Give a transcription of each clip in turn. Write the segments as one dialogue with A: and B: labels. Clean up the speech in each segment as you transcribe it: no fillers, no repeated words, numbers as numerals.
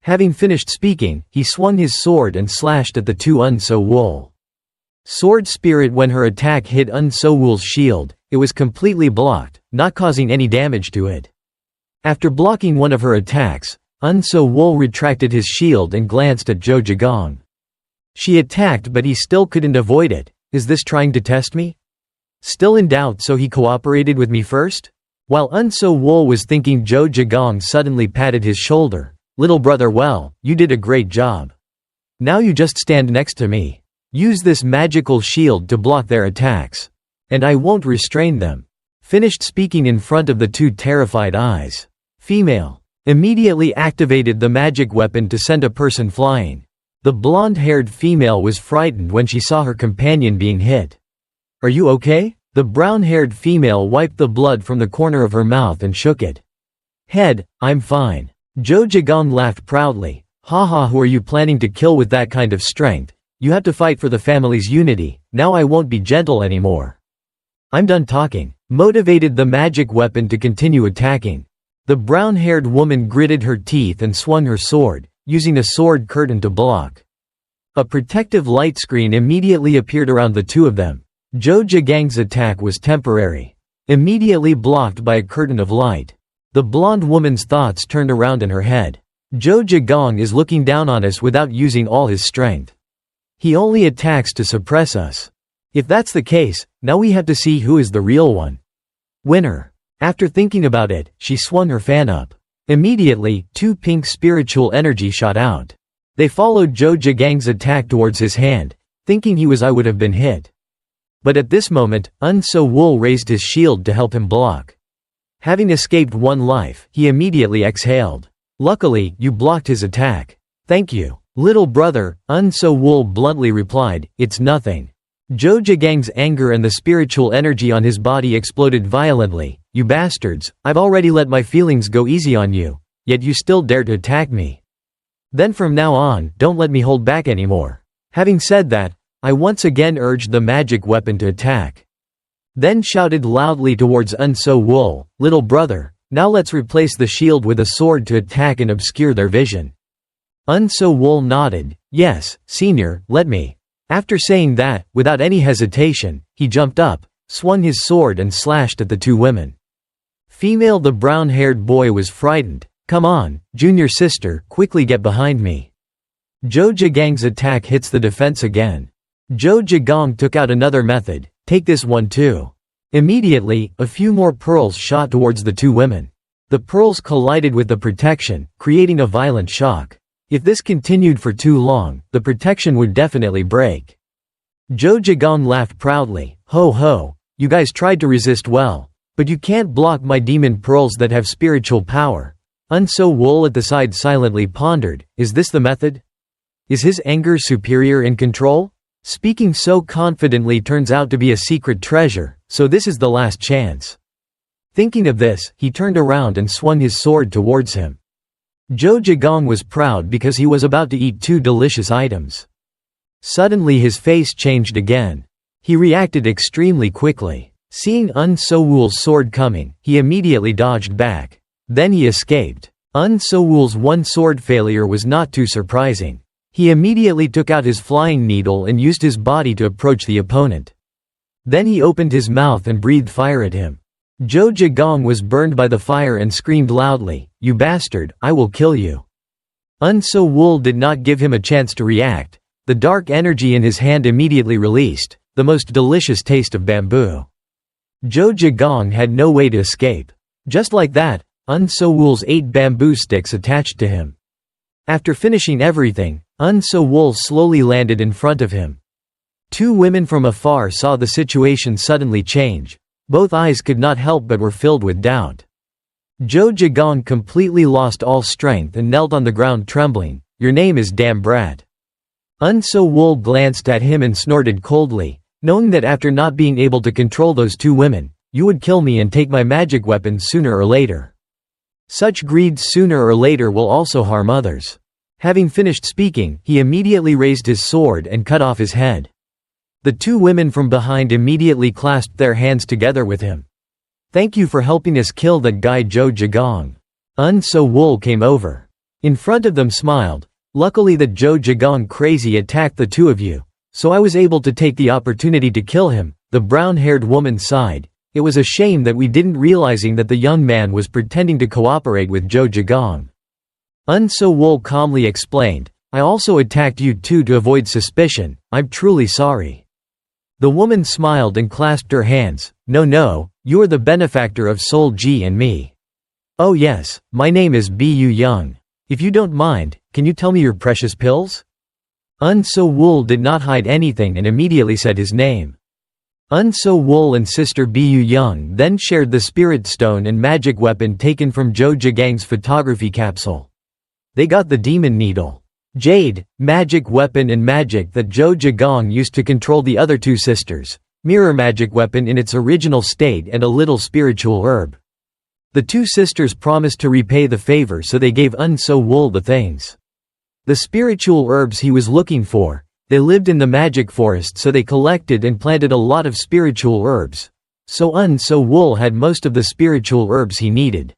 A: Having finished speaking, he swung his sword and slashed at the two Unso Wool. Sword Spirit. When her attack hit Unso Wool's shield, it was completely blocked, not causing any damage to it. After blocking one of her attacks, Unso Wool retracted his shield and glanced at Zhou Zhigong. She attacked, but he still couldn't avoid it. Is this trying to test me? Still in doubt, so he cooperated with me first? While Unso Wool was thinking, Zhou Zhigong suddenly patted his shoulder. Little brother, well, you did a great job. Now you just stand next to me. Use this magical shield to block their attacks. And I won't restrain them. Finished speaking in front of the two terrified eyes. Female immediately activated the magic weapon to send a person flying. The blonde-haired female was frightened when she saw her companion being hit. Are you okay? The brown-haired female wiped the blood from the corner of her mouth and shook it. Head, I'm fine. Zhou Zhigong laughed proudly. Haha, who are you planning to kill with that kind of strength? You have to fight for the family's unity. Now I won't be gentle anymore. I'm done talking. Motivated the magic weapon to continue attacking. The brown-haired woman gritted her teeth and swung her sword, using a sword curtain to block. A protective light screen immediately appeared around the two of them. Zhou Zhigong's attack was temporary, immediately blocked by a curtain of light. The blonde woman's thoughts turned around in her head. Zhou Zhigong is looking down on us without using all his strength. He only attacks to suppress us. If that's the case, now we have to see who is the real one. Winner. After thinking about it, she swung her fan up. Immediately, two pink spiritual energy shot out. They followed Zhou Zhigong's attack towards his hand, thinking I would have been hit. But at this moment, Unso Wool raised his shield to help him block. Having escaped one life, he immediately exhaled. Luckily, you blocked his attack. Thank you. Little brother, Unso Wool bluntly replied, it's nothing. Zhou Zhigong's anger and the spiritual energy on his body exploded violently. You bastards, I've already let my feelings go easy on you, yet you still dare to attack me. Then from now on, don't let me hold back anymore. Having said that, I once again urged the magic weapon to attack. Then shouted loudly towards Unso Wool, little brother, now let's replace the shield with a sword to attack and obscure their vision. Unso Wool nodded, yes, senior, let me. After saying that, without any hesitation, he jumped up, swung his sword and slashed at the two women. Female. The brown-haired boy was frightened. Come on, junior sister, quickly get behind me. Zhou Zhigong's attack hits the defense again. Zhou Zhigong took out another method, take this one too. Immediately, a few more pearls shot towards the two women. The pearls collided with the protection, creating a violent shock. If this continued for too long, the protection would definitely break. Zhou Zhigong laughed proudly, ho ho, you guys tried to resist well. But you can't block my demon pearls that have spiritual power. Unso Wool at the side silently pondered, is this the method? Is his anger superior in control? Speaking so confidently turns out to be a secret treasure, so this is the last chance. Thinking of this, he turned around and swung his sword towards him. Zhou Zhigong was proud because he was about to eat two delicious items. Suddenly his face changed again. He reacted extremely quickly. Seeing Unso Wool's sword coming, he immediately dodged back. Then he escaped. Unso Wool's one sword failure was not too surprising. He immediately took out his flying needle and used his body to approach the opponent. Then he opened his mouth and breathed fire at him. Zhou Zhigong was burned by the fire and screamed loudly, you bastard, I will kill you. Unso Wool did not give him a chance to react. The dark energy in his hand immediately released, the most delicious taste of bamboo. Zhou Zhigong had no way to escape. Just like that, Unso Wool's 8 bamboo sticks attached to him. After finishing everything, Unso Wool slowly landed in front of him. Two women from afar saw the situation suddenly change. Both eyes could not help but were filled with doubt. Zhou Zhigong completely lost all strength and knelt on the ground trembling. Your name is damn brat. Unso Wool glanced at him and snorted coldly, knowing that after not being able to control those two women, you would kill me and take my magic weapon sooner or later. Such greed sooner or later will also harm others. Having finished speaking, he immediately raised his sword and cut off his head. The two women from behind immediately clasped their hands together with him. Thank you for helping us kill that guy Zhou Zhigong. Unso Wool came over. In front of them smiled, "Luckily that Zhou Zhigong crazy attacked the two of you, so I was able to take the opportunity to kill him." The brown-haired woman sighed. It was a shame that we didn't realizing that the young man was pretending to cooperate with Zhou Zhigong. Unso Wool calmly explained, "I also attacked you too to avoid suspicion. I'm truly sorry." The woman smiled and clasped her hands. No, you are the benefactor of Soul Ji and me." "Oh yes, my name is Bu Young. If you don't mind, can you tell me your precious pills?" Unso Wool did not hide anything and immediately said his name. Unso Wool and sister Bu Young then shared the spirit stone and magic weapon taken from Zhou Zhigang's photography capsule. They got the demon needle, jade, magic weapon and magic that Zhou Zhigang used to control the other two sisters, mirror magic weapon in its original state and a little spiritual herb. The two sisters promised to repay the favor, so they gave Unso Wool the things. The spiritual herbs he was looking for. They lived in the magic forest, so they collected and planted a lot of spiritual herbs. So Unso Wool had most of the spiritual herbs he needed.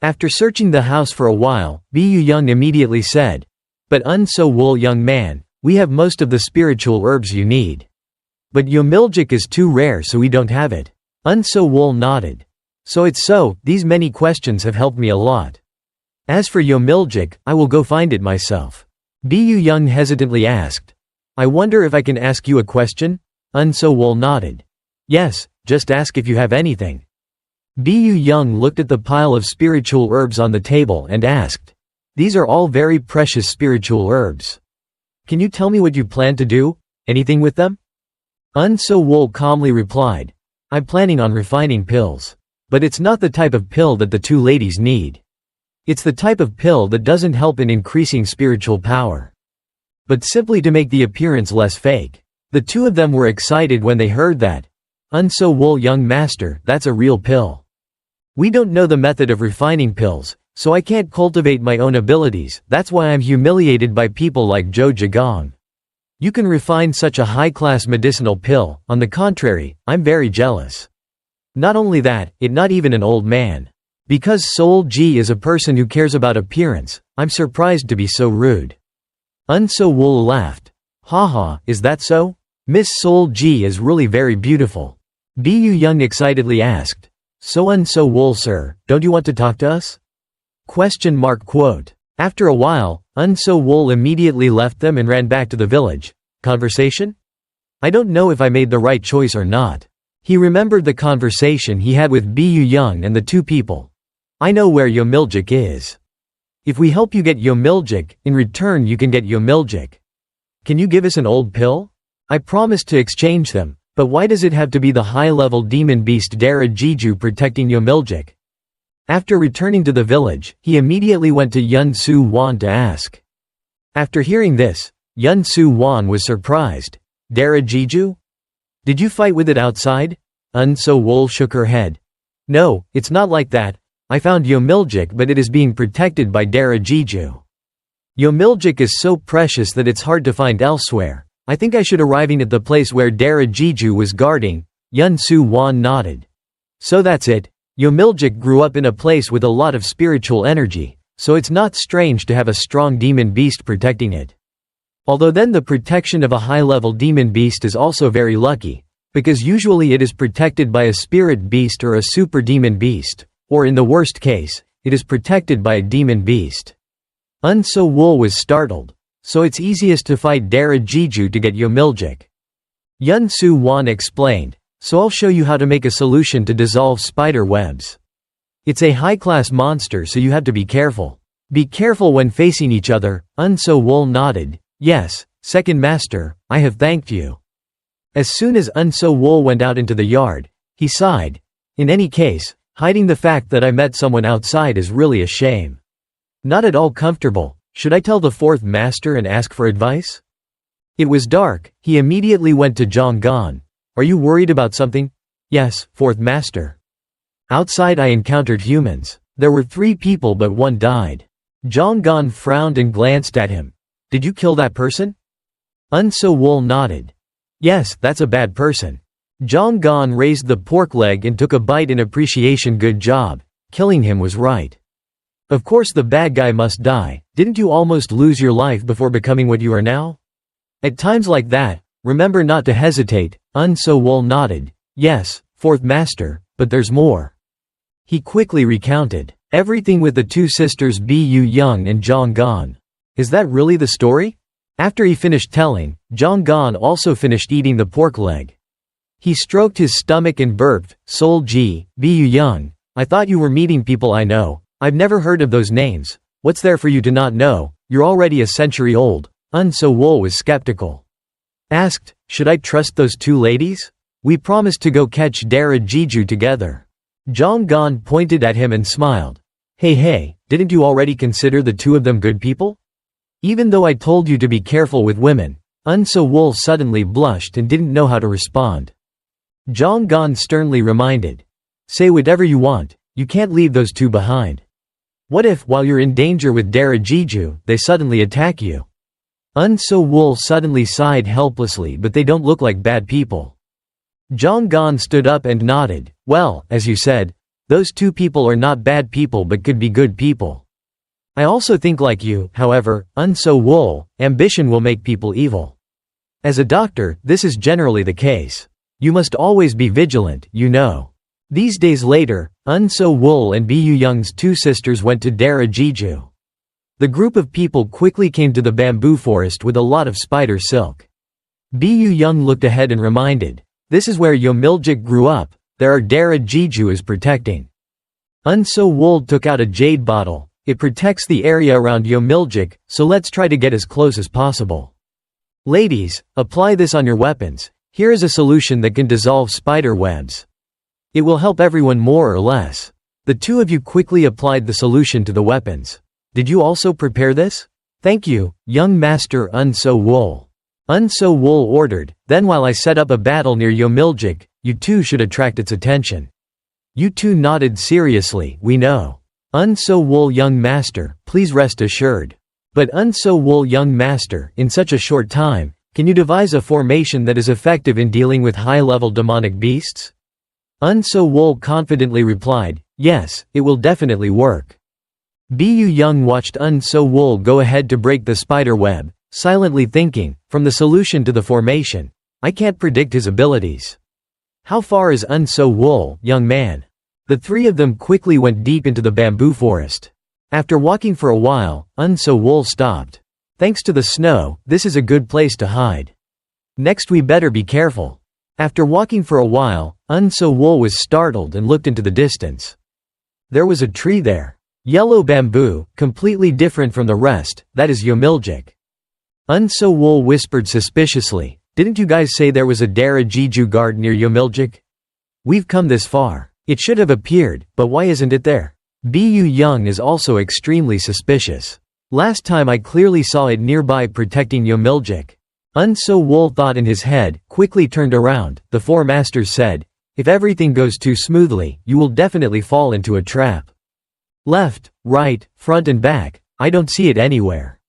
A: After searching the house for a while, Bu Young immediately said, "But Unso Wool, young man, we have most of the spiritual herbs you need. But Yomiljic is too rare, so we don't have it." Unso Wool nodded. "So it's so, these many questions have helped me a lot. As for Yomiljic, I will go find it myself." Bu Young hesitantly asked, "I wonder if I can ask you a question?" Unso Wool nodded. "Yes, just ask if you have anything." Bu Young looked at the pile of spiritual herbs on the table and asked, "These are all very precious spiritual herbs. Can you tell me what you plan to do? Anything with them?" Unso Wool calmly replied, "I'm planning on refining pills. But it's not the type of pill that the two ladies need. It's the type of pill that doesn't help in increasing spiritual power, but simply to make the appearance less fake." The two of them were excited when they heard that. "Unso Wool, young master, that's a real pill. We don't know the method of refining pills, so I can't cultivate my own abilities. That's why I'm humiliated by people like Zhou Zhigong. You can refine such a high-class medicinal pill. On the contrary, I'm very jealous. Not only that, not even an old man. Because Soul Ji is a person who cares about appearance, I'm surprised to be so rude." Unso Wool laughed. "Haha, is that so? Miss Soul Ji is really very beautiful." Bu Young excitedly asked, "So Unso Wool sir, don't you want to talk to us?" After a while, Unso Wool immediately left them and ran back to the village. Conversation? I don't know if I made the right choice or not. He remembered the conversation he had with Bu Young and the two people. "I know where Yomiljic is. If we help you get Yomiljic, in return you can get Yomiljic. Can you give us an old pill? I promised to exchange them, but why does it have to be the high-level demon beast Dara Jiju protecting Yomiljic?" After returning to the village, he immediately went to Unso Wool to ask. After hearing this, Unso Wool was surprised. "Dara Jiju? Did you fight with it outside?" Unso Wool shook her head. "No, it's not like that. I found Yomiljic, but it is being protected by Dara Jiju. Yomiljic is so precious that it's hard to find elsewhere. I think I should arriving at the place where Dara Jiju was guarding." Unso Wool nodded. "So that's it. Yomiljic grew up in a place with a lot of spiritual energy, so it's not strange to have a strong demon beast protecting it. Although then the protection of a high-level demon beast is also very lucky, because usually it is protected by a spirit beast or a super demon beast, or in the worst case, it is protected by a demon beast." Unso Wool was startled. "So it's easiest to fight Dara Jiju to get Yomiljic." Unso Wool explained, "So I'll show you how to make a solution to dissolve spider webs. It's a high-class monster, so you have to be careful. Be careful when facing each other." Unso Wool nodded. "Yes, second master, I have thanked you." As soon as Unso Wool went out into the yard, he sighed. "In any case, hiding the fact that I met someone outside is really a shame. Not at all comfortable. Should I tell the fourth master and ask for advice?" It was dark. He immediately went to Zhonggan. "Are you worried about something?" "Yes, fourth master. Outside I encountered humans. There were 3 people but 1 died." Zhonggan frowned and glanced at him. "Did you kill that person?" Unso Wool nodded. "Yes, that's a bad person." Zhonggan raised the pork leg and took a bite in appreciation. "Good job. Killing him was right." Of course the bad guy must die. Didn't you almost lose your life before becoming what you are now? At times like that, remember not to hesitate. Unso Wool nodded. Yes, fourth master, but there's more. He quickly recounted everything with the two sisters Bu Young and Jong Gon. Is that really the story? After he finished telling, Jong Gon also finished eating the pork leg. He stroked his stomach and burped. Sol Ji, Bu Young, I thought you were meeting people I know. I've never heard of those names. What's there for you to not know? You're already a century old. Unso Wool was skeptical. Asked, should I trust those two ladies? We promised to go catch Dara Jeju together. Jong Gon pointed at him and smiled. Hey, didn't you already consider the two of them good people? Even though I told you to be careful with women. Unso Wool suddenly blushed and didn't know how to respond. Jong Gon sternly reminded. Say whatever you want, you can't leave those two behind. What if, while you're in danger with Dara Jeju, they suddenly attack you? Unso Wool suddenly sighed helplessly, but they don't look like bad people. Jong Gon stood up and nodded. Well, as you said, those two people are not bad people but could be good people. I also think like you, however, Unso Wool, ambition will make people evil. As a doctor, this is generally the case. You must always be vigilant, you know. These days later, Unso Wool and Bu Young's two sisters went to Dara Jeju. The group of people quickly came to the bamboo forest with a lot of spider silk. Bu Young looked ahead and reminded, this is where Yomiljik grew up, there are Dara Jeju is protecting. Unso Wool took out a jade bottle. It protects the area around Yomiljik, so let's try to get as close as possible. Ladies, apply this on your weapons. Here is a solution that can dissolve spider webs. It will help everyone more or less. The two of you quickly applied the solution to the weapons. Did you also prepare this? Thank you, young master Unso Wool. Unso Wool ordered, then while I set up a battle near Yomiljik, you two should attract its attention. You two nodded seriously, we know. Unso Wool young master, please rest assured. But Unso Wool young master, in such a short time, can you devise a formation that is effective in dealing with high-level demonic beasts? Unso Wool confidently replied, yes, it will definitely work. Bu Young watched Unso Wool go ahead to break the spider web, silently thinking, from the solution to the formation, I can't predict his abilities. How far is Unso Wool, young man? The three of them quickly went deep into the bamboo forest. After walking for a while, Unso Wool stopped. Thanks to the snow, this is a good place to hide. Next we better be careful. After walking for a while, Unso Wool was startled and looked into the distance. There was a tree there. Yellow bamboo, completely different from the rest, that is Yomiljik. Unso Wool whispered suspiciously, didn't you guys say there was a Dara Jeju guard near Yomiljik? We've come this far. It should have appeared, but why isn't it there? Bu Young is also extremely suspicious. Last time I clearly saw it nearby protecting Yomiljik. Unso Wool thought in his head, quickly turned around. The four masters said, if everything goes too smoothly, you will definitely fall into a trap. Left, right, front and back, I don't see it anywhere.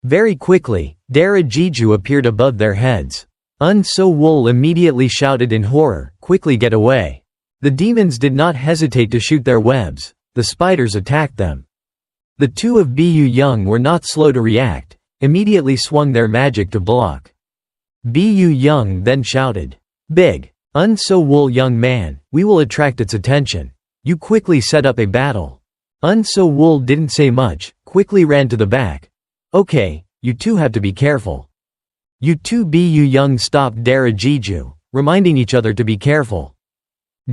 A: Very quickly, Dara Jeju appeared above their heads. Unso Wool immediately shouted in horror, quickly get away. The demons did not hesitate to shoot their webs. The spiders attacked them. The two of Bu Young were not slow to react, immediately swung their magic to block. Bu Young then shouted, big, Unso Wool young man, we will attract its attention. You quickly set up a battle. Unso Wool didn't say much, quickly ran to the back. Okay, you two have to be careful. You two Bu Young stopped Dara Jeju, reminding each other to be careful.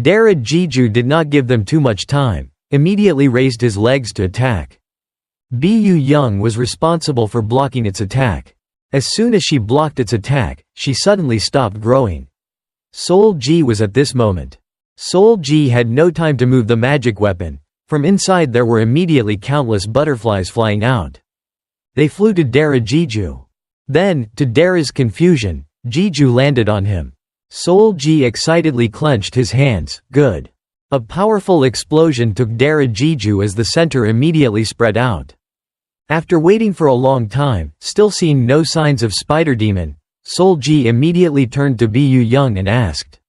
A: Dara Jeju did not give them too much time, immediately raised his legs to attack. Bu Young was responsible for blocking its attack. As soon as she blocked its attack, she suddenly stopped growing. Sol Ji was at this moment. Sol Ji had no time to move the magic weapon. From inside there were immediately countless butterflies flying out. They flew to Dara Jeju. Then, to Dara's confusion, Jeju landed on him. Sol Ji excitedly clenched his hands, good. A powerful explosion took Dara Jeju as the center immediately spread out. After waiting for a long time, still seeing no signs of Spider Demon, Sol Ji immediately turned to Bu Young and asked,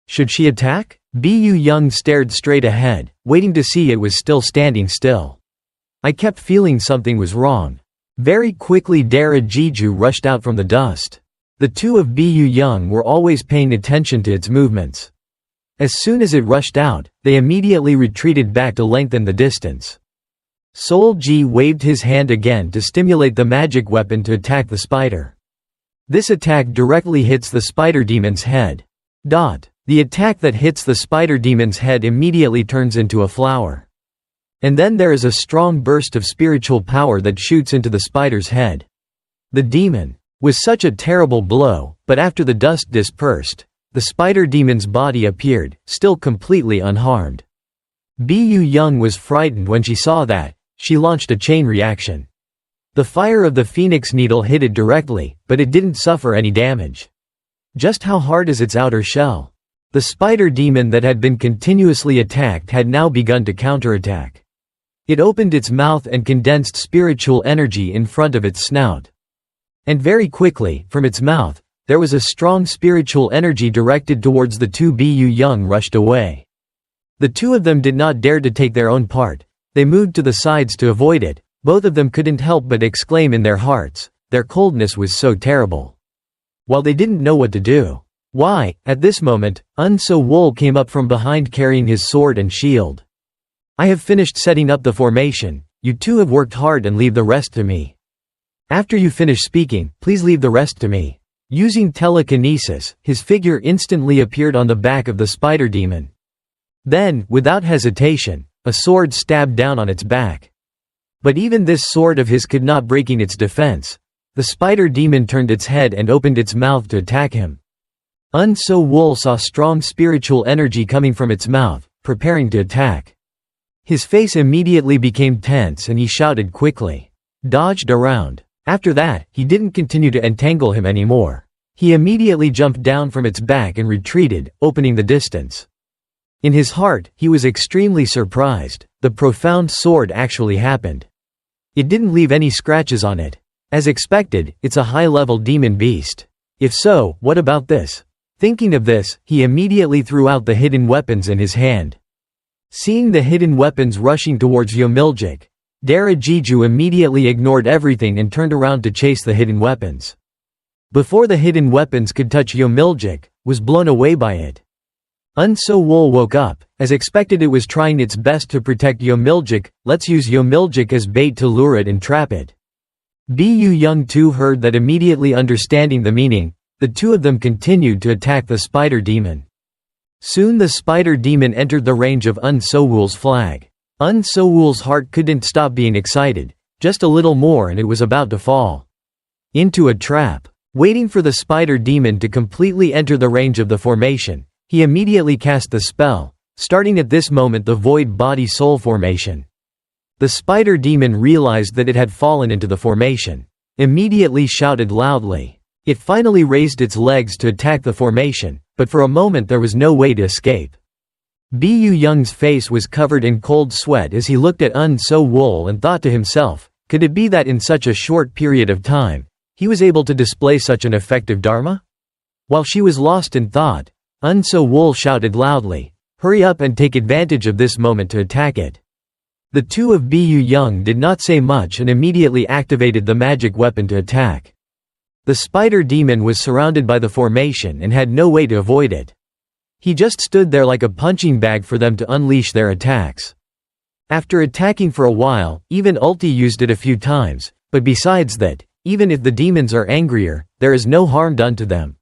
A: should she attack? Bu Young stared straight ahead, waiting to see it was still standing still. I kept feeling something was wrong. Very quickly Dara Jeju rushed out from the dust. The two of Bu Young were always paying attention to its movements. As soon as it rushed out, they immediately retreated back to lengthen the distance. Sol Ji waved his hand again to stimulate the magic weapon to attack the spider. This attack directly hits the spider demon's head. The attack that hits the spider demon's head immediately turns into a flower. And then there is a strong burst of spiritual power that shoots into the spider's head. The demon was such a terrible blow, but after the dust dispersed, the spider demon's body appeared, still completely unharmed. Bu Young was frightened when she saw that. She launched a chain reaction. The fire of the phoenix needle hit it directly, but it didn't suffer any damage. Just how hard is its outer shell? The spider demon that had been continuously attacked had now begun to counterattack. It opened its mouth and condensed spiritual energy in front of its snout. And very quickly, from its mouth, there was a strong spiritual energy directed towards the two. Bu Young rushed away. The two of them did not dare to take their own part. They moved to the sides to avoid it. Both of them couldn't help but exclaim in their hearts, their coldness was so terrible. While they didn't know what to do. Why, at this moment, Unso Wool came up from behind carrying his sword and shield. I have finished setting up the formation, you two have worked hard and leave the rest to me. After you finish speaking, please leave the rest to me. Using telekinesis, his figure instantly appeared on the back of the spider demon. Then, without hesitation, a sword stabbed down on its back. But even this sword of his could not breaking its defense. The spider demon turned its head and opened its mouth to attack him. Unso Wool saw strong spiritual energy coming from its mouth, preparing to attack. His face immediately became tense and he shouted quickly. Dodged around. After that, he didn't continue to entangle him anymore. He immediately jumped down from its back and retreated, opening the distance. In his heart, he was extremely surprised. The profound sword actually happened. It didn't leave any scratches on it. As expected, it's a high-level demon beast. If so, what about this? Thinking of this, he immediately threw out the hidden weapons in his hand. Seeing the hidden weapons rushing towards Yomiljik, Dara Jeju immediately ignored everything and turned around to chase the hidden weapons. Before the hidden weapons could touch Yomiljik, was blown away by it. Unso Wool woke up. As expected, it was trying its best to protect Yomiljik. Let's use Yomiljik as bait to lure it and trap it. Bu Young too heard that, immediately understanding the meaning. The two of them continued to attack the spider demon. Soon the spider demon entered the range of Unso Wool's flag. Unso Wool's heart couldn't stop being excited. Just a little more and it was about to fall into a trap. Waiting for the spider demon to completely enter the range of the formation, he immediately cast the spell, starting at this moment the void body soul formation. The spider demon realized that it had fallen into the formation. Immediately shouted loudly. It finally raised its legs to attack the formation, but for a moment there was no way to escape. Bu Young's face was covered in cold sweat as he looked at Unso Wool and thought to himself, could it be that in such a short period of time, he was able to display such an effective dharma? While she was lost in thought, Unso Wool shouted loudly, hurry up and take advantage of this moment to attack it. The two of Bu Young did not say much and immediately activated the magic weapon to attack. The spider demon was surrounded by the formation and had no way to avoid it. He just stood there like a punching bag for them to unleash their attacks. After attacking for a while, even Ulti used it a few times, but besides that, even if the demons are angrier, there is no harm done to them.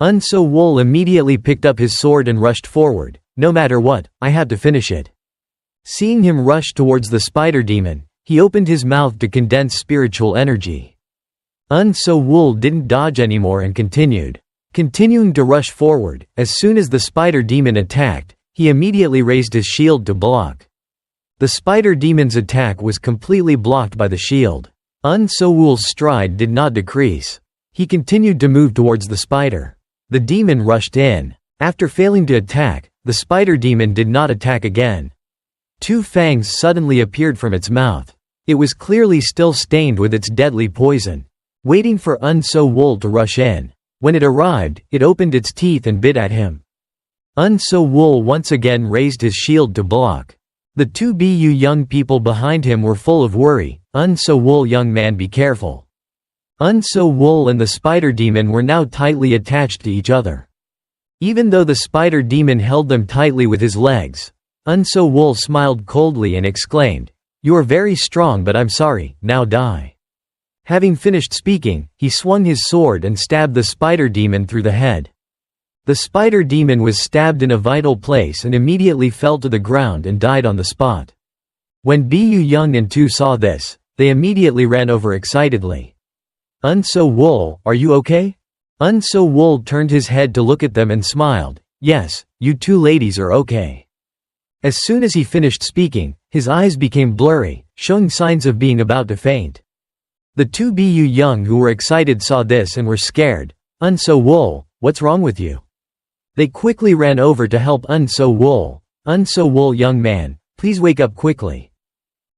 A: Unso Wool immediately picked up his sword and rushed forward. No matter what, I have to finish it. Seeing him rush towards the spider demon, he opened his mouth to condense spiritual energy. Unso Wool didn't dodge anymore and continuing to rush forward. As soon as the spider demon attacked, he immediately raised his shield to block. The spider demon's attack was completely blocked by the shield. Unso Wool's stride did not decrease. He continued to move towards the spider. The demon rushed in. After failing to attack, the spider demon did not attack again. Two fangs suddenly appeared from its mouth. It was clearly still stained with its deadly poison. Waiting for Unso Wool to rush in. When it arrived, it opened its teeth and bit at him. Unso Wool once again raised his shield to block. The two Bu young people behind him were full of worry. Unso Wool, young man, be careful. Unso Wool and the spider demon were now tightly attached to each other. Even though the spider demon held them tightly with his legs, Unso Wool smiled coldly and exclaimed, "You are very strong, but I'm sorry, now die." Having finished speaking, he swung his sword and stabbed the spider demon through the head. The spider demon was stabbed in a vital place and immediately fell to the ground and died on the spot. When Bu Young and Tu saw this, they immediately ran over excitedly. "Unso Wool, are you okay?" Unso Wool turned his head to look at them and smiled. "Yes, you two ladies are okay." As soon as he finished speaking, his eyes became blurry, showing signs of being about to faint. The two Bu Young who were excited saw this and were scared. "Unso Wool, what's wrong with you?" They quickly ran over to help Unso Wool. "Unso Wool, young man, please wake up quickly."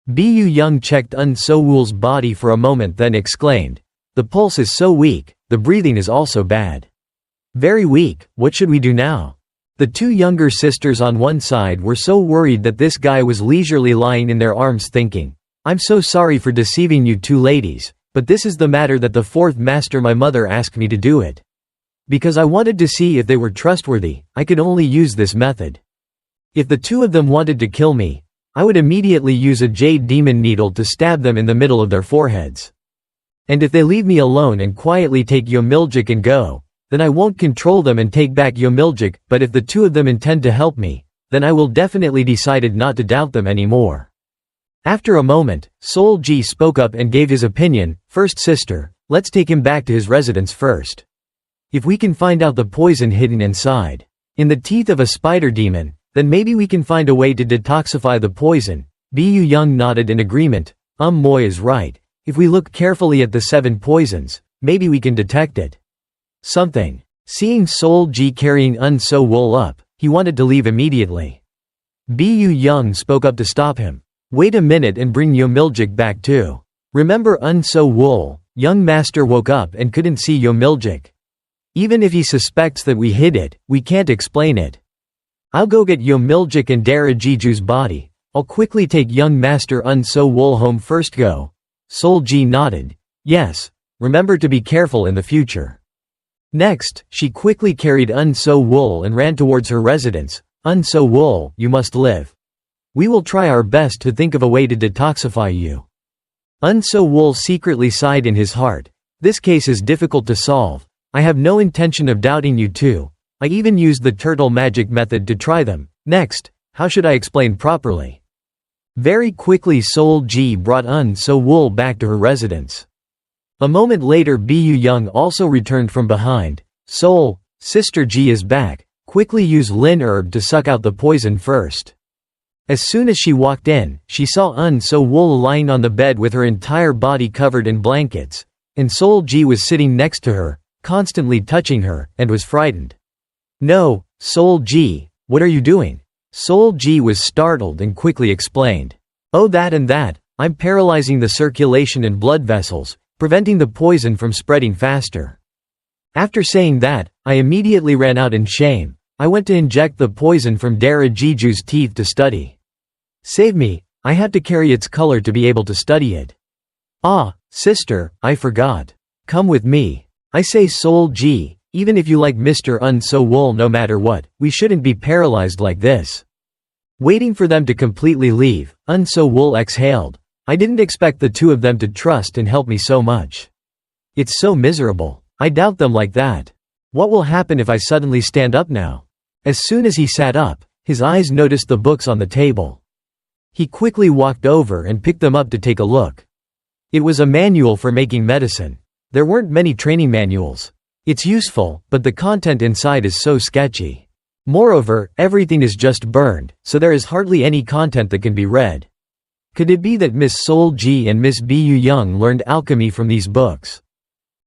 A: Bu Young checked Unso Wool's body for a moment, then exclaimed, "The pulse is so weak, the breathing is also bad. Very weak, what should we do now?" The two younger sisters on one side were so worried that this guy was leisurely lying in their arms thinking, "I'm so sorry for deceiving you two ladies, but this is the matter that the fourth master my mother asked me to do it. Because I wanted to see if they were trustworthy, I could only use this method. If the two of them wanted to kill me, I would immediately use a jade demon needle to stab them in the middle of their foreheads. And if they leave me alone and quietly take Yomiljic and go, then I won't control them and take back Yomiljic, but if the two of them intend to help me, then I will definitely decide not to doubt them anymore." After a moment, Sol-ji spoke up and gave his opinion. "First sister, let's take him back to his residence first. If we can find out the poison hidden inside, in the teeth of a spider demon, then maybe we can find a way to detoxify the poison." Bu Young nodded in agreement. Moy is right. If we look carefully at the 7 poisons, maybe we can detect it. Something. Seeing Sol-ji carrying Unso Wool up, he wanted to leave immediately. Bu Young spoke up to stop him. "Wait a minute and bring Yomiljic back too. Remember Unso Wool, young master woke up and couldn't see Yomiljic. Even if he suspects that we hid it, we can't explain it. I'll go get Yomiljic and Dara Jiju's body. I'll quickly take young master Unso Wool home first. Go." Sol-ji nodded. "Yes, remember to be careful in the future." Next, she quickly carried Unso Wool and ran towards her residence. "Unso Wool, you must live. We will try our best to think of a way to detoxify you." Unso Wool secretly sighed in his heart. "This case is difficult to solve. I have no intention of doubting you two. I even used the turtle magic method to try them. Next, how should I explain properly?" Very quickly Sol-ji brought Unso Wool back to her residence. A moment later Bu Young also returned from behind. "Sol, Sister Ji is back. Quickly use Lin herb to suck out the poison first." As soon as she walked in, she saw Unso Wool lying on the bed with her entire body covered in blankets, and Sol-ji was sitting next to her, constantly touching her, and was frightened. "No, Sol-ji, what are you doing?" Sol-ji was startled and quickly explained. "Oh, that and that, I'm paralyzing the circulation and blood vessels, preventing the poison from spreading faster." After saying that, I immediately ran out in shame. I went to inject the poison from Dara Jiju's teeth to study. Save me, I had to carry its color to be able to study it. "Ah, sister, I forgot. Come with me." I say Sol-ji, even if you like Mr. Unso Wool, no matter what, we shouldn't be paralyzed like this. Waiting for them to completely leave, Unso Wool exhaled. I didn't expect the two of them to trust and help me so much. It's so miserable. I doubt them like that. What will happen if I suddenly stand up now? As soon as he sat up, his eyes noticed the books on the table. He quickly walked over and picked them up to take a look. It was a manual for making medicine. There weren't many training manuals. It's useful, but the content inside is so sketchy. Moreover, everything is just burned, so there is hardly any content that can be read. Could it be that Miss Sol-ji and Miss Bu Young learned alchemy from these books?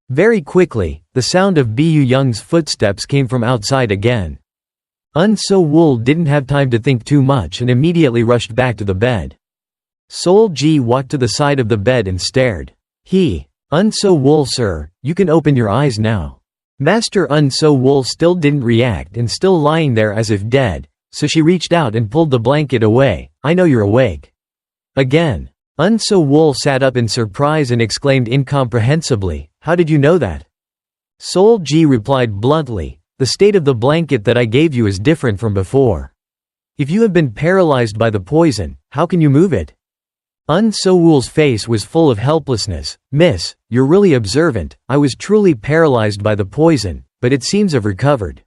A: Very quickly, the sound of Bu Young's footsteps came from outside again. Unso Wool didn't have time to think too much and immediately rushed back to the bed. Sol-ji walked to the side of the bed and stared. "Unso Wool, sir, you can open your eyes now." Master Unso Wool still didn't react and still lying there as if dead, so she reached out and pulled the blanket away. I know you're awake. Again. Unso Wool sat up in surprise and exclaimed incomprehensibly, how did you know that? Sol Ji replied bluntly, the state of the blanket that I gave you is different from before. If you have been paralyzed by the poison, how can you move it? Unso Wool's face was full of helplessness. Miss, you're really observant, I was truly paralyzed by the poison, but it seems I've recovered.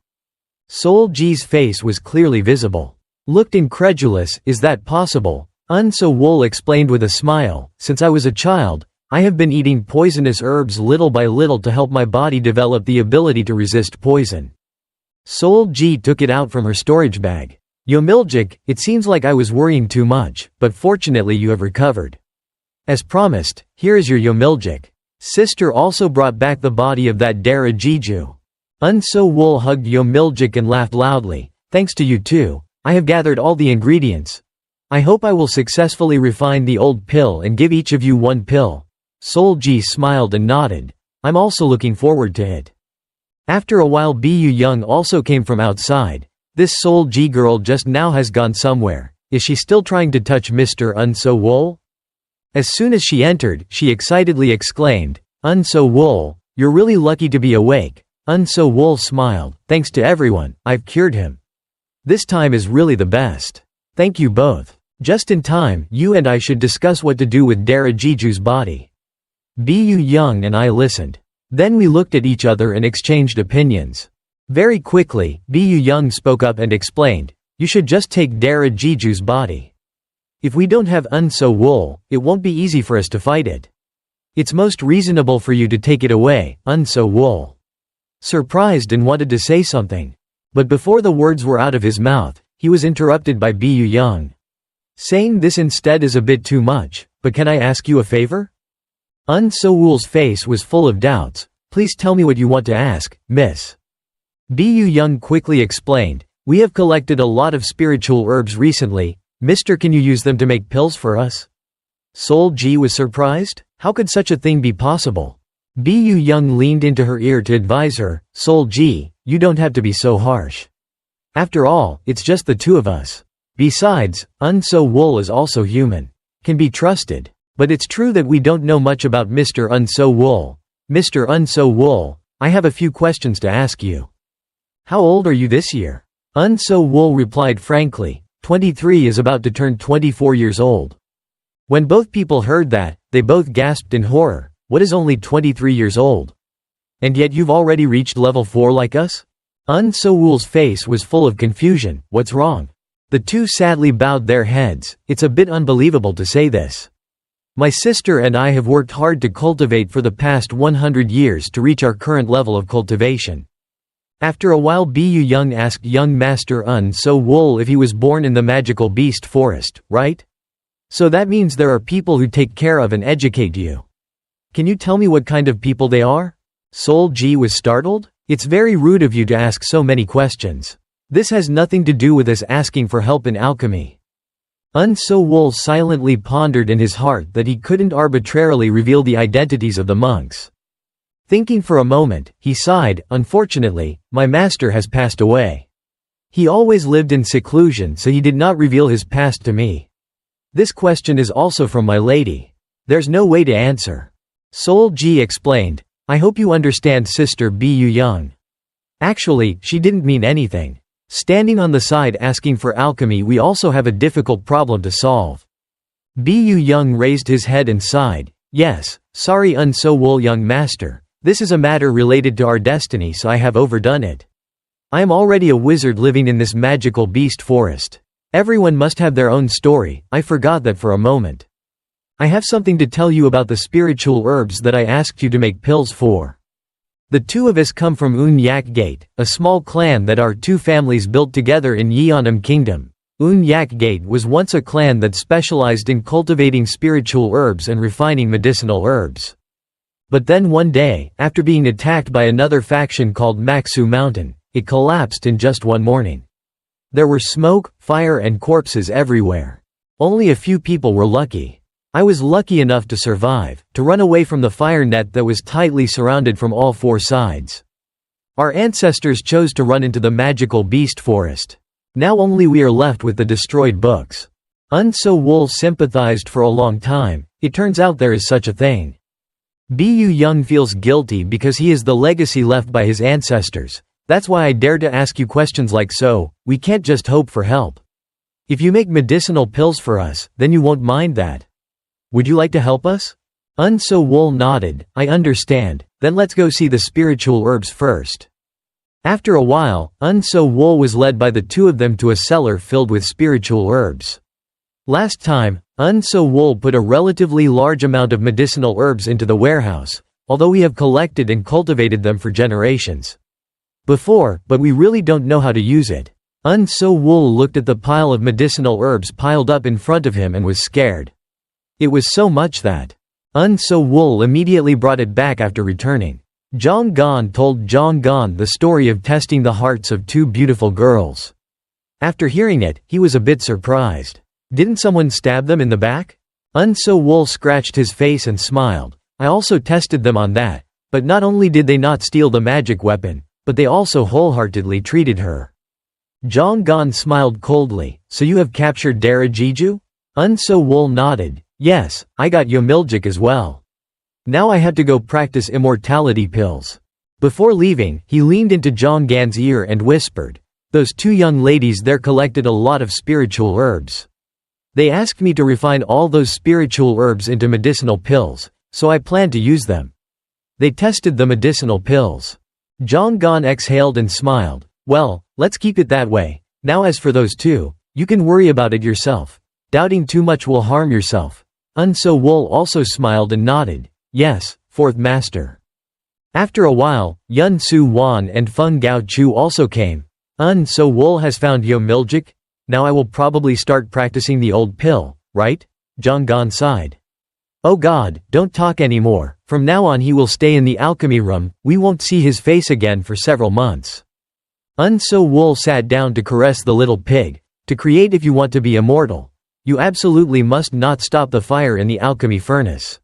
A: Sol Ji's face was clearly visible. Looked incredulous, is that possible? Unso Wool explained with a smile, since I was a child, I have been eating poisonous herbs little by little to help my body develop the ability to resist poison. Sol Ji took it out from her storage bag. Yomiljik, it seems like I was worrying too much, but fortunately you have recovered. As promised, here is your Yomiljik. Sister also brought back the body of that Dara Jeju. Unso Wool hugged Yomiljik and laughed loudly, thanks to you too, I have gathered all the ingredients. I hope I will successfully refine the old pill and give each of you one pill. Sol Ji smiled and nodded. I'm also looking forward to it. After a while Bu Young also came from outside. This Sol Ji girl just now has gone somewhere. Is she still trying to touch Mr. Unso Wool? As soon as she entered, she excitedly exclaimed, Unso Wool, you're really lucky to be awake. Unso Wool smiled, thanks to everyone, I've cured him. This time is really the best. Thank you both. Just in time, you and I should discuss what to do with Dara Jeju's body. Bu Young and I listened. Then we looked at each other and exchanged opinions. Very quickly, Bu Young spoke up and explained, you should just take Dara Jeju's body. If we don't have Unso Wool, it won't be easy for us to fight it. It's most reasonable for you to take it away, Unso Wool. Surprised and wanted to say something. But before the words were out of his mouth, he was interrupted by Bu Young. Saying this instead is a bit too much, but can I ask you a favor? Unso Wool's face was full of doubts. Please tell me what you want to ask, miss. Bu Young quickly explained, we have collected a lot of spiritual herbs recently, mister, can you use them to make pills for us? Sol Ji was surprised. How could such a thing be possible? Bu Young leaned into her ear to advise her, Sol Ji, you don't have to be so harsh. After all, it's just the two of us. Besides, Unso Wool is also human. Can be trusted. But it's true that we don't know much about Mr. Unso Wool. Mr. Unso Wool, I have a few questions to ask you. How old are you this year? Unso Wool replied frankly, 23 is about to turn 24 years old. When both people heard that, they both gasped in horror. What is only 23 years old? And yet you've already reached level 4 like us? Unso Wool's face was full of confusion. What's wrong? The two sadly bowed their heads. It's a bit unbelievable to say this. My sister and I have worked hard to cultivate for the past 100 years to reach our current level of cultivation. After a while Bu Young asked young Master Unso Wool if he was born in the magical beast forest, right? So that means there are people who take care of and educate you. Can you tell me what kind of people they are? Sol Ji was startled. It's very rude of you to ask so many questions. This has nothing to do with us asking for help in alchemy. Unso Wool silently pondered in his heart that he couldn't arbitrarily reveal the identities of the monks. Thinking for a moment, he sighed, unfortunately, my master has passed away. He always lived in seclusion, so he did not reveal his past to me. This question is also from my lady. There's no way to answer. Sol Ji explained, I hope you understand Sister Bu Young. Actually, she didn't mean anything. Standing on the side asking for alchemy, we also have a difficult problem to solve. Bu Young raised his head and sighed. Yes, sorry Unso Wool young master. This is a matter related to our destiny, so I have overdone it. I am already a wizard living in this magical beast forest. Everyone must have their own story, I forgot that for a moment. I have something to tell you about the spiritual herbs that I asked you to make pills for. The two of us come from Yak Gate, a small clan that our two families built together in Yeonam Kingdom. Yak Gate was once a clan that specialized in cultivating spiritual herbs and refining medicinal herbs. But then one day, after being attacked by another faction called Maksu Mountain, it collapsed in just one morning. There were smoke, fire and corpses everywhere. Only a few people were lucky. I was lucky enough to survive, to run away from the fire net that was tightly surrounded from all four sides. Our ancestors chose to run into the magical beast forest. Now only we are left with the destroyed books. Unso Wool sympathized for a long time. It turns out there is such a thing. Bu Young feels guilty because he is the legacy left by his ancestors. That's why I dare to ask you questions like so, we can't just hope for help. If you make medicinal pills for us, then you won't mind that. Would you like to help us? Unso Wool nodded. I understand, then let's go see the spiritual herbs first. After a while, Unso Wool was led by the two of them to a cellar filled with spiritual herbs. Last time, Unso Wool put a relatively large amount of medicinal herbs into the warehouse, although we have collected and cultivated them for generations before, but we really don't know how to use it. Unso Wool looked at the pile of medicinal herbs piled up in front of him and was scared. It was so much that Unso Wool immediately brought it back after returning. Jong Gon told Jong Gon the story of testing the hearts of two beautiful girls. After hearing it, he was a bit surprised. Didn't someone stab them in the back? Unso Wool scratched his face and smiled. I also tested them on that, but not only did they not steal the magic weapon, but they also wholeheartedly treated her. Jong Gon smiled coldly. So you have captured Dara Jeju? Unso Wool nodded. Yes, I got Yomiljic as well. Now I had to go practice immortality pills. Before leaving, he leaned into Jong Gan's ear and whispered. Those two young ladies there collected a lot of spiritual herbs. They asked me to refine all those spiritual herbs into medicinal pills, so I plan to use them. They tested the medicinal pills. Jong Gon exhaled and smiled. Well, let's keep it that way. Now as for those two, you can worry about it yourself. Doubting too much will harm yourself. Unso Wool also smiled and nodded. Yes, fourth master. After a while, Yun Su Wan and Feng Gao Chu also came. Unso Wool has found Yomiljic? Now I will probably start practicing the old pill, right? Jong Gon sighed. Oh God, don't talk anymore. From now on he will stay in the alchemy room. We won't see his face again for several months. Unso Wool sat down to caress the little pig. To create if you want to be immortal, you absolutely must not stop the fire in the alchemy furnace.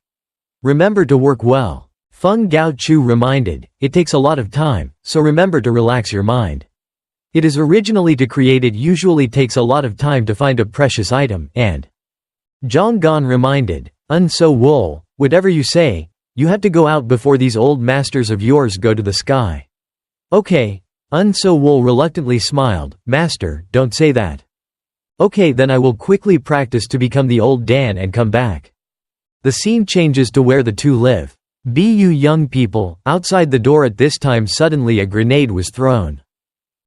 A: Remember to work well. Feng Gao Chu reminded, it takes a lot of time, so remember to relax your mind. It is originally to create it usually takes a lot of time to find a precious item, and Jong Gon reminded, Unso Wool, whatever you say, you have to go out before these old masters of yours go to the sky. Okay. Unso Wool reluctantly smiled. Master, don't say that. Okay, then I will quickly practice to become the old Dan and come back. The scene changes to where the two live. Bu young people, outside the door at this time suddenly a grenade was thrown.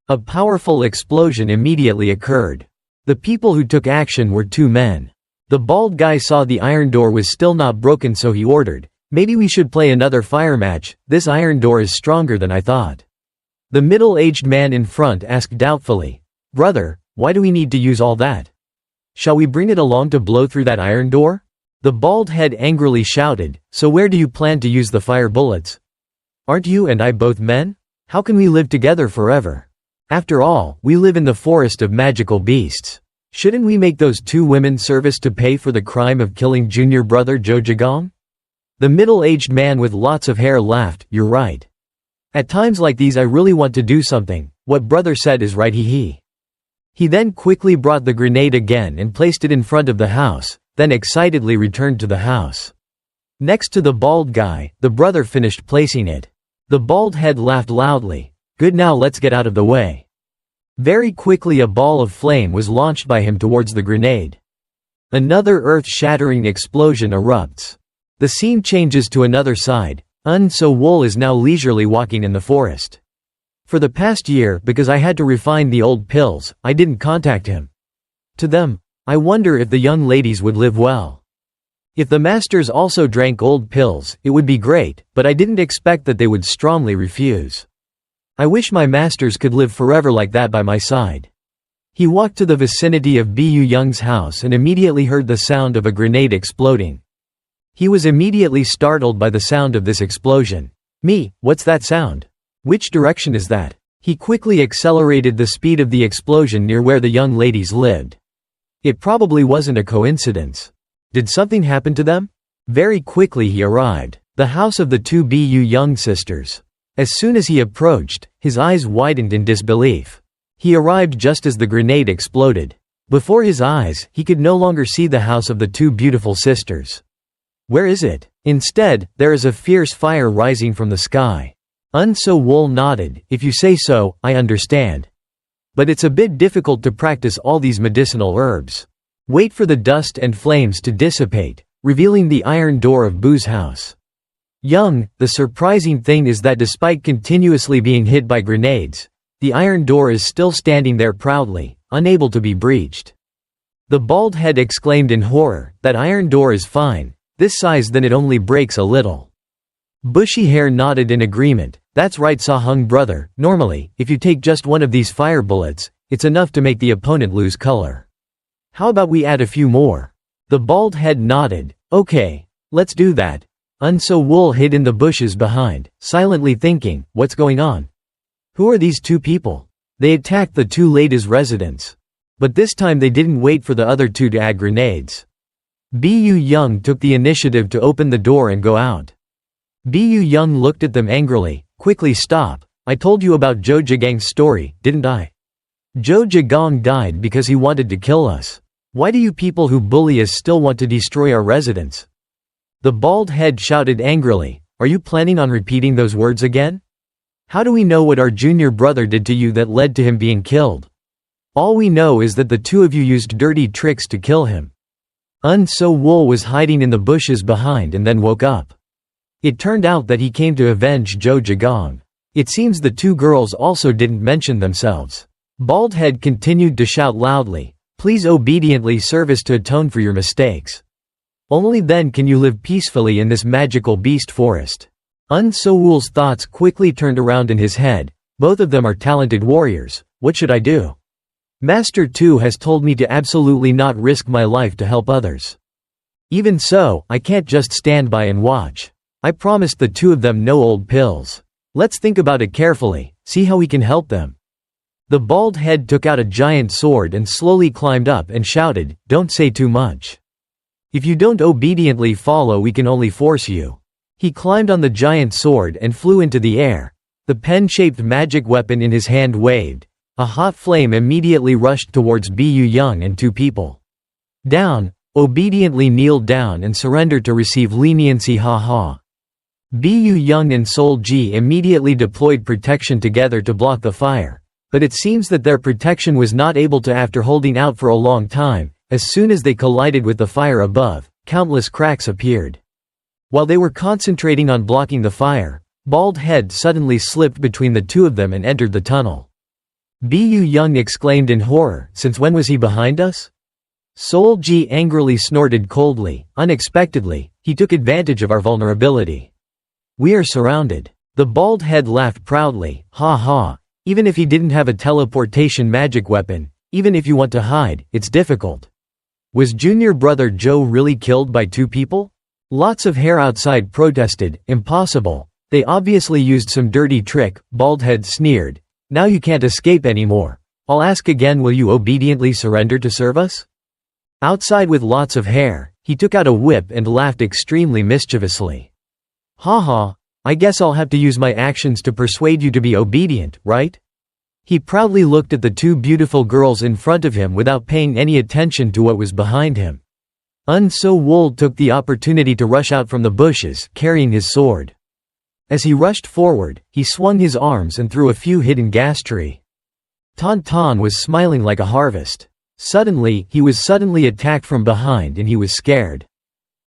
A: A powerful explosion immediately occurred. The people who took action were two men. The bald guy saw the iron door was still not broken, so he ordered, maybe we should play another fire match, this iron door is stronger than I thought. The middle-aged man in front asked doubtfully, brother, why do we need to use all that? Shall we bring it along to blow through that iron door? The bald head angrily shouted, so where do you plan to use the fire bullets? Aren't you and I both men? How can we live together forever? After all, we live in the forest of magical beasts. Shouldn't we make those two women service to pay for the crime of killing junior brother Jojagong? The middle-aged man with lots of hair laughed, you're right. At times like these I really want to do something, what brother said is right he. He then quickly brought the grenade again and placed it in front of the house, then excitedly returned to the house. Next to the bald guy, the brother finished placing it. The bald head laughed loudly. Good, now let's get out of the way. Very quickly a ball of flame was launched by him towards the grenade. Another earth-shattering explosion erupts. The scene changes to another side. Unso Wool is now leisurely walking in the forest. For the past year, because I had to refine the old pills, I didn't contact him. To them, I wonder if the young ladies would live well. If the masters also drank old pills, it would be great, but I didn't expect that they would strongly refuse. I wish my masters could live forever like that by my side. He walked to the vicinity of Bu Young's house and immediately heard the sound of a grenade exploding. He was immediately startled by the sound of this explosion. What's that sound? Which direction is that? He quickly accelerated the speed of the explosion near where the young ladies lived. It probably wasn't a coincidence. Did something happen to them? Very quickly he arrived. The house of the two Bu Young sisters. As soon as he approached, his eyes widened in disbelief. He arrived just as the grenade exploded. Before his eyes, he could no longer see the house of the two beautiful sisters. Where is it? Instead, there is a fierce fire rising from the sky. Unso Wool nodded. If you say so, I understand. But it's a bit difficult to practice all these medicinal herbs. Wait for the dust and flames to dissipate, revealing the iron door of Boo's house. Young, the surprising thing is that despite continuously being hit by grenades, the iron door is still standing there proudly, unable to be breached. The bald head exclaimed in horror, that iron door is fine, this size then it only breaks a little. Bushy hair nodded in agreement. That's right Sahung brother, normally, if you take just one of these fire bullets, it's enough to make the opponent lose color. How about we add a few more? The bald head nodded. Okay, let's do that. Unso Wool hid in the bushes behind, silently thinking, what's going on? Who are these two people? They attacked the two ladies' residents. But this time they didn't wait for the other two to add grenades. Bu Young took the initiative to open the door and go out. Bu Young looked at them angrily. Quickly stop. I told you about Zhou Zhigang's story, didn't I? Zhou Zhigang died because he wanted to kill us. Why do you people who bully us still want to destroy our residence? The bald head shouted angrily. Are you planning on repeating those words again? How do we know what our junior brother did to you that led to him being killed? All we know is that the two of you used dirty tricks to kill him. Unso Wool was hiding in the bushes behind and then woke up. It turned out that he came to avenge Zhou Zhigang. It seems the two girls also didn't mention themselves. Baldhead continued to shout loudly, please obediently service to atone for your mistakes. Only then can you live peacefully in this magical beast forest. Unso Wool's thoughts quickly turned around in his head. Both of them are talented warriors. What should I do? Master 2 has told me to absolutely not risk my life to help others. Even so, I can't just stand by and watch. I promised the two of them no old pills. Let's think about it carefully, see how we can help them. The bald head took out a giant sword and slowly climbed up and shouted, don't say too much. If you don't obediently follow, we can only force you. He climbed on the giant sword and flew into the air. The pen-shaped magic weapon in his hand waved. A hot flame immediately rushed towards Bu Young and two people. Down, obediently kneeled down and surrendered to receive leniency ha. Bu Young and Sol Ji immediately deployed protection together to block the fire. But it seems that their protection was not able to after holding out for a long time. As soon as they collided with the fire above, countless cracks appeared. While they were concentrating on blocking the fire, Bald Head suddenly slipped between the two of them and entered the tunnel. Bu Young exclaimed in horror, since when was he behind us? Sol Ji angrily snorted coldly. Unexpectedly, he took advantage of our vulnerability. We are surrounded. The bald head laughed proudly, ha. Even if he didn't have a teleportation magic weapon, even if you want to hide, it's difficult. Was junior brother Joe really killed by two people? Lots of hair outside protested, impossible. They obviously used some dirty trick, Baldhead sneered. Now you can't escape anymore. I'll ask again, will you obediently surrender to serve us? Outside with lots of hair, he took out a whip and laughed extremely mischievously. Ha, I guess I'll have to use my actions to persuade you to be obedient, right? He proudly looked at the two beautiful girls in front of him without paying any attention to what was behind him. Unso Wool took the opportunity to rush out from the bushes, carrying his sword. As he rushed forward, he swung his arms and threw a few hidden gas tree. Tauntaun was smiling like a harvest. Suddenly, he was suddenly attacked from behind and he was scared.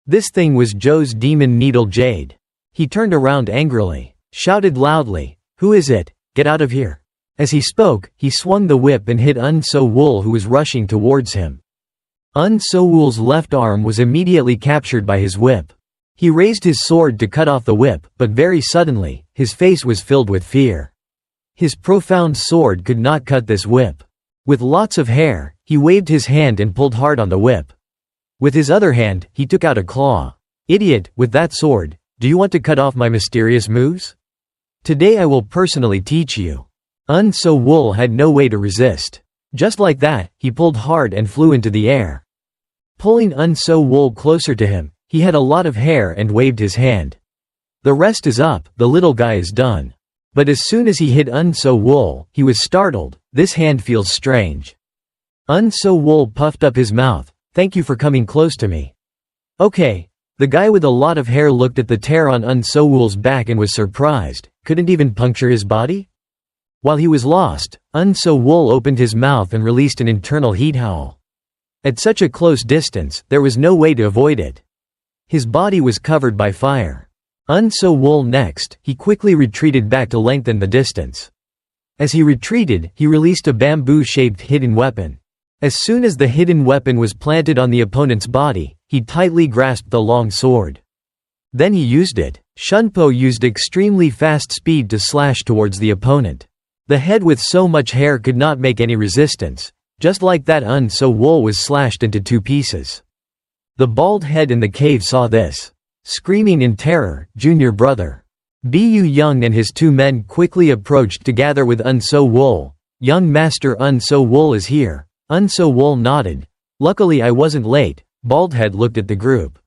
A: This thing was Joe's demon needle jade. He turned around angrily, shouted loudly, "Who is it? Get out of here." As he spoke, he swung the whip and hit Unso Wool, who was rushing towards him. Unso Wool's left arm was immediately captured by his whip. He raised his sword to cut off the whip, but very suddenly, his face was filled with fear. His profound sword could not cut this whip. With lots of hair, he waved his hand and pulled hard on the whip. With his other hand, he took out a claw. "Idiot, with that sword, do you want to cut off my mysterious moves? Today I will personally teach you." Unso Wool had no way to resist. Just like that, he pulled hard and flew into the air. Pulling Unso Wool closer to him, he had a lot of hair and waved his hand. "The rest is up, the little guy is done." But as soon as he hit Unso Wool, he was startled. "This hand feels strange." Unso Wool puffed up his mouth. Thank you for coming close to me. Okay. The guy with a lot of hair looked at the tear on Unso Wool's back and was surprised. Couldn't even puncture his body? While he was lost, Unso Wool opened his mouth and released an internal heat howl. At such a close distance, there was no way to avoid it. His body was covered by fire. Unso Wool next, he quickly retreated back to lengthen the distance. As he retreated, he released a bamboo-shaped hidden weapon. As soon as the hidden weapon was planted on the opponent's body, he tightly grasped the long sword. Then he used it. Shunpo used extremely fast speed to slash towards the opponent. The head with so much hair could not make any resistance. Just like that, Unso Wool was slashed into 2 pieces. The bald head in the cave saw this. Screaming in terror, "Junior brother!" Bu Young and his 2 men quickly approached to gather with Unso Wool. "Young master, Unso Wool is here." Unso Wool nodded. "Luckily I wasn't late." Baldhead looked at the group.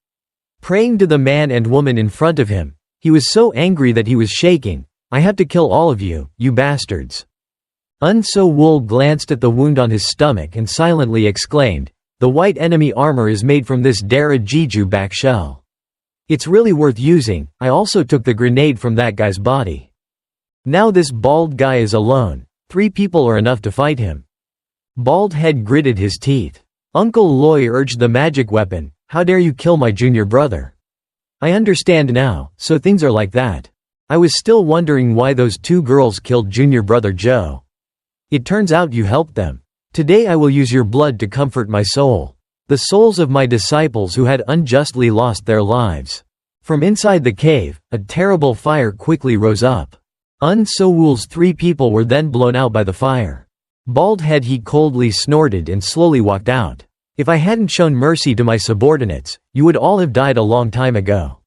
A: Praying to the man and woman in front of him. He was so angry that he was shaking. "I have to kill all of you, you bastards." Unso Wool glanced at the wound on his stomach and silently exclaimed, "The white enemy armor is made from this Dara Jeju back shell. It's really worth using. I also took the grenade from that guy's body. Now this bald guy is alone. 3 people are enough to fight him." Baldhead gritted his teeth. Uncle Loy urged the magic weapon. "How dare you kill my junior brother?" "I understand now, so things are like that. I was still wondering why those 2 girls killed junior brother Joe. It turns out you helped them. Today I will use your blood to comfort my soul. The souls of my disciples who had unjustly lost their lives." From inside the cave, a terrible fire quickly rose up. Unso Wool's 3 people were then blown out by the fire. Baldhead he coldly snorted and slowly walked out. "If I hadn't shown mercy to my subordinates, you would all have died a long time ago.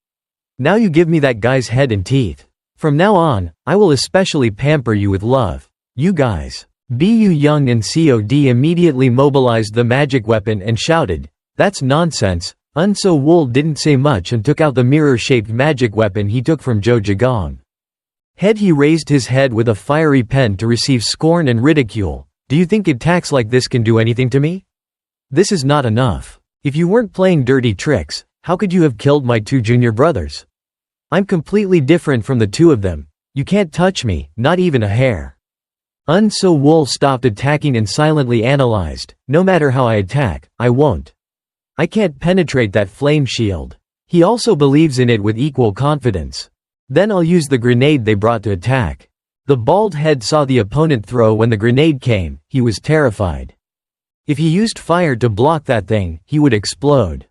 A: Now you give me that guy's head and teeth. From now on, I will especially pamper you with love. You guys." Bu Young and COD immediately mobilized the magic weapon and shouted, "That's nonsense." Unso Wool didn't say much and took out the mirror-shaped magic weapon he took from Jo Jagong. He raised his head with a fiery pen to receive scorn and ridicule. "Do you think attacks like this can do anything to me? This is not enough. If you weren't playing dirty tricks, how could you have killed my 2 junior brothers? I'm completely different from the 2 of them. You can't touch me, not even a hair." Unso Wool stopped attacking and silently analyzed, "No matter how I attack, I won't. I can't penetrate that flame shield." He also believes in it with equal confidence. "Then I'll use the grenade they brought to attack." The bald head saw the opponent throw when the grenade came. He was terrified. If he used fire to block that thing, he would explode.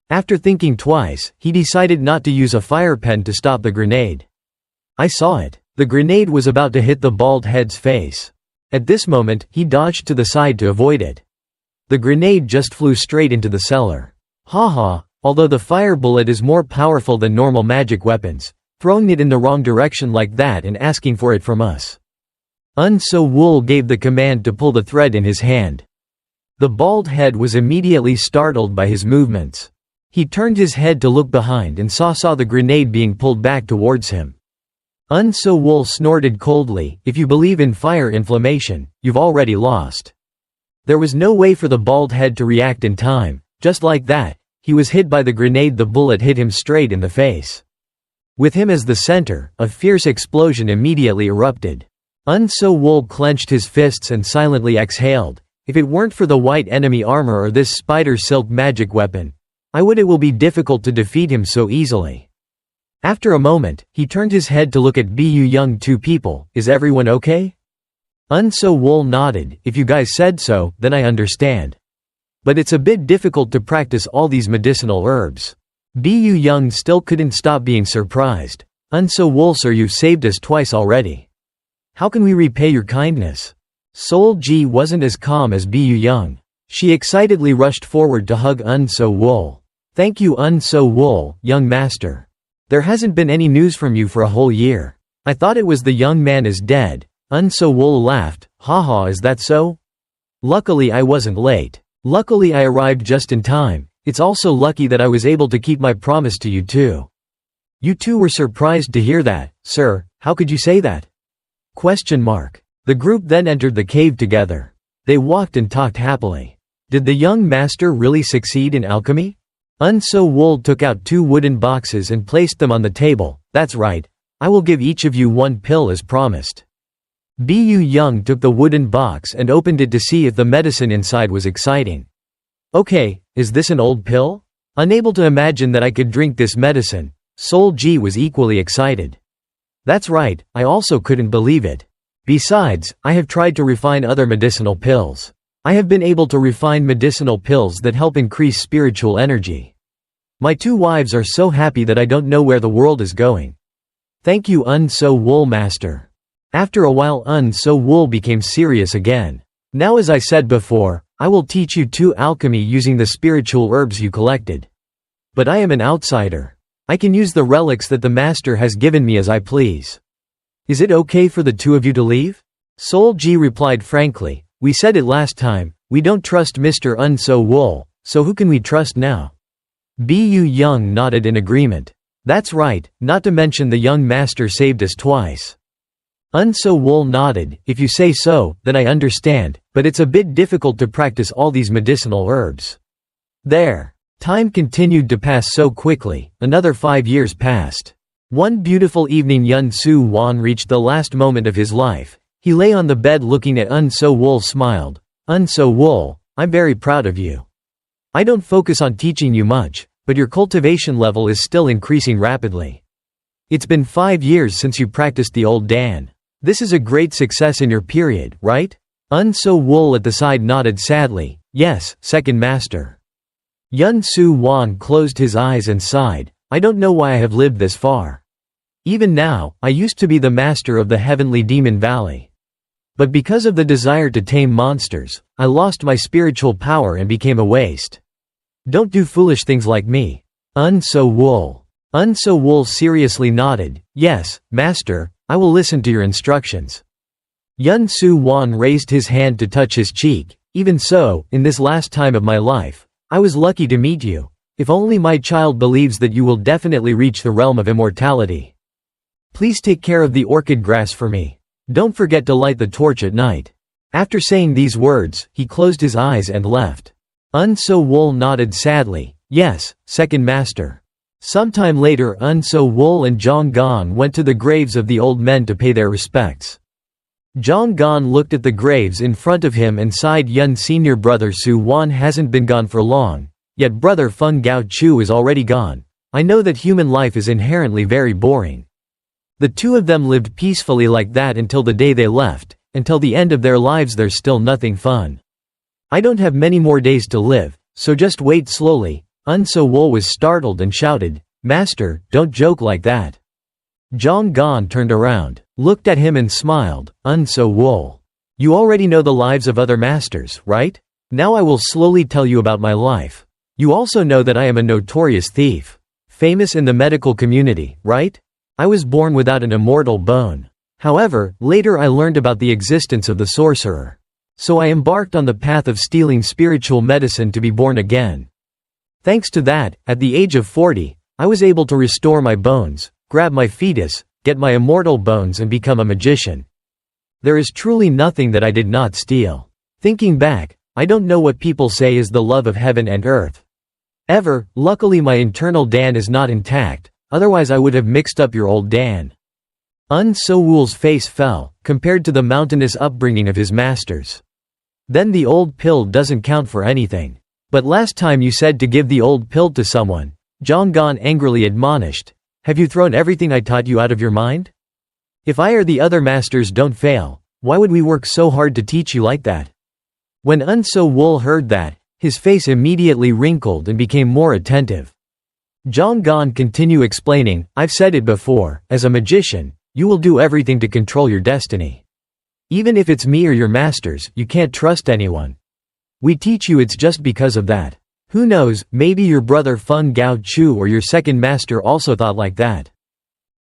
A: After thinking twice, he decided not to use a fire pen to stop the grenade. I saw it. The grenade was about to hit the bald head's face. At this moment, he dodged to the side to avoid it. The grenade just flew straight into the cellar. Haha, although the fire bullet is more powerful than normal magic weapons, throwing it in the wrong direction like that and asking for it from us. Unso Wool gave the command to pull the thread in his hand. The bald head was immediately startled by his movements. He turned his head to look behind and saw the grenade being pulled back towards him. Unso Wool snorted coldly, "If you believe in fire inflammation, you've already lost." There was no way for the bald head to react in time. Just like that, he was hit by the grenade. The bullet hit him straight in the face. With him as the center, a fierce explosion immediately erupted. Unso Wool clenched his fists and silently exhaled. "If it weren't for the white enemy armor or this spider silk magic weapon, it will be difficult to defeat him so easily." After a moment, he turned his head to look at Bu Young. "2 people, is everyone okay?" Unso Wool nodded. "If you guys said so, then I understand. But it's a bit difficult to practice all these medicinal herbs." Bu Young still couldn't stop being surprised. "Unso Wool, sir, you've saved us twice already. How can we repay your kindness?" Sol Ji wasn't as calm as Bu Young. She excitedly rushed forward to hug Unso Wool. "Thank you, Unso Wool, young master. There hasn't been any news from you for a whole year. I thought it was the young man is dead." Unso Wool laughed. "Haha, is that so? Luckily I wasn't late. Luckily I arrived just in time. It's also lucky that I was able to keep my promise to you too." "You two were surprised to hear that, sir. How could you say that?" The group then entered the cave together. They walked and talked happily. Did the young master really succeed in alchemy? Unso Wool took out 2 wooden boxes and placed them on the table. That's right. I will give each of you 1 pill as promised. Bu Young took the wooden box and opened it to see if the medicine inside was exciting. Okay, is this an old pill? Unable to imagine that I could drink this medicine, Sol Ji was equally excited. That's right, I also couldn't believe it. Besides, I have tried to refine other medicinal pills. I have been able to refine medicinal pills that help increase spiritual energy. My 2 wives are so happy that I don't know where the world is going. Thank you, Unso Wool master. After a while, Unso Wool became serious again. Now, as I said before, I will teach you 2 alchemy using the spiritual herbs you collected. But I am an outsider. I can use the relics that the master has given me as I please. Is it okay for the 2 of you to leave? Sol Ji replied frankly, we said it last time, we don't trust Mr. Unso Wool, so who can we trust now? Bu Young nodded in agreement. That's right, not to mention the young master saved us twice. Unso Wool nodded, if you say so, then I understand, but it's a bit difficult to practice all these medicinal herbs. There. Time continued to pass so quickly, another 5 years passed. One beautiful evening Unso Wool reached the last moment of his life. He lay on the bed looking at Unso Wool smiled. Unso Wool, I'm very proud of you. I don't focus on teaching you much, but your cultivation level is still increasing rapidly. It's been 5 years since you practiced the old Dan. This is a great success in your period, right? Unso Wool at the side nodded sadly. Yes, second master. Unso Wool closed his eyes and sighed. I don't know why I have lived this far. Even now, I used to be the master of the heavenly demon valley. But because of the desire to tame monsters, I lost my spiritual power and became a waste. Don't do foolish things like me. Unso Wool. Unso Wool seriously nodded. Yes, master, I will listen to your instructions. Unso Wool raised his hand to touch his cheek. Even so, in this last time of my life, I was lucky to meet you. If only my child believes that you will definitely reach the realm of immortality. Please take care of the orchid grass for me. Don't forget to light the torch at night. After saying these words, he closed his eyes and left. Unso Wool nodded sadly. Yes, second master. Sometime later, Unso Wool and Zhang Gan went to the graves of the old men to pay their respects. Zhang Gan looked at the graves in front of him and sighed. Yun's senior brother Su Wan hasn't been gone for long, yet brother Feng Gao Chu is already gone. I know that human life is inherently very boring. The 2 of them lived peacefully like that until the day they left. Until the end of their lives there's still nothing fun. I don't have many more days to live, so just wait slowly. Unso Wool was startled and shouted, Master, don't joke like that. Zhang Gan turned around, looked at him and smiled. Unso Wool. You already know the lives of other masters, right? Now I will slowly tell you about my life. You also know that I am a notorious thief. Famous in the medical community, right? I was born without an immortal bone. However, later I learned about the existence of the sorcerer. So I embarked on the path of stealing spiritual medicine to be born again. Thanks to that, at the age of 40, I was able to restore my bones, grab my fetus, get my immortal bones and become a magician. There is truly nothing that I did not steal. Thinking back, I don't know what people say is the love of heaven and earth. Luckily my internal Dan is not intact, otherwise I would have mixed up your old Dan. Unso Wool's face fell, compared to the mountainous upbringing of his masters. Then the old pill doesn't count for anything. But last time you said to give the old pill to someone, Zhang Gan angrily admonished. Have you thrown everything I taught you out of your mind? If I or the other masters don't fail, why would we work so hard to teach you like that? When Unso Wool heard that, his face immediately wrinkled and became more attentive. Zhang Gan continued explaining, I've said it before, as a magician, you will do everything to control your destiny. Even if it's me or your masters, you can't trust anyone. We teach you it's just because of that. Who knows, maybe your brother Feng Gao Chu or your second master also thought like that.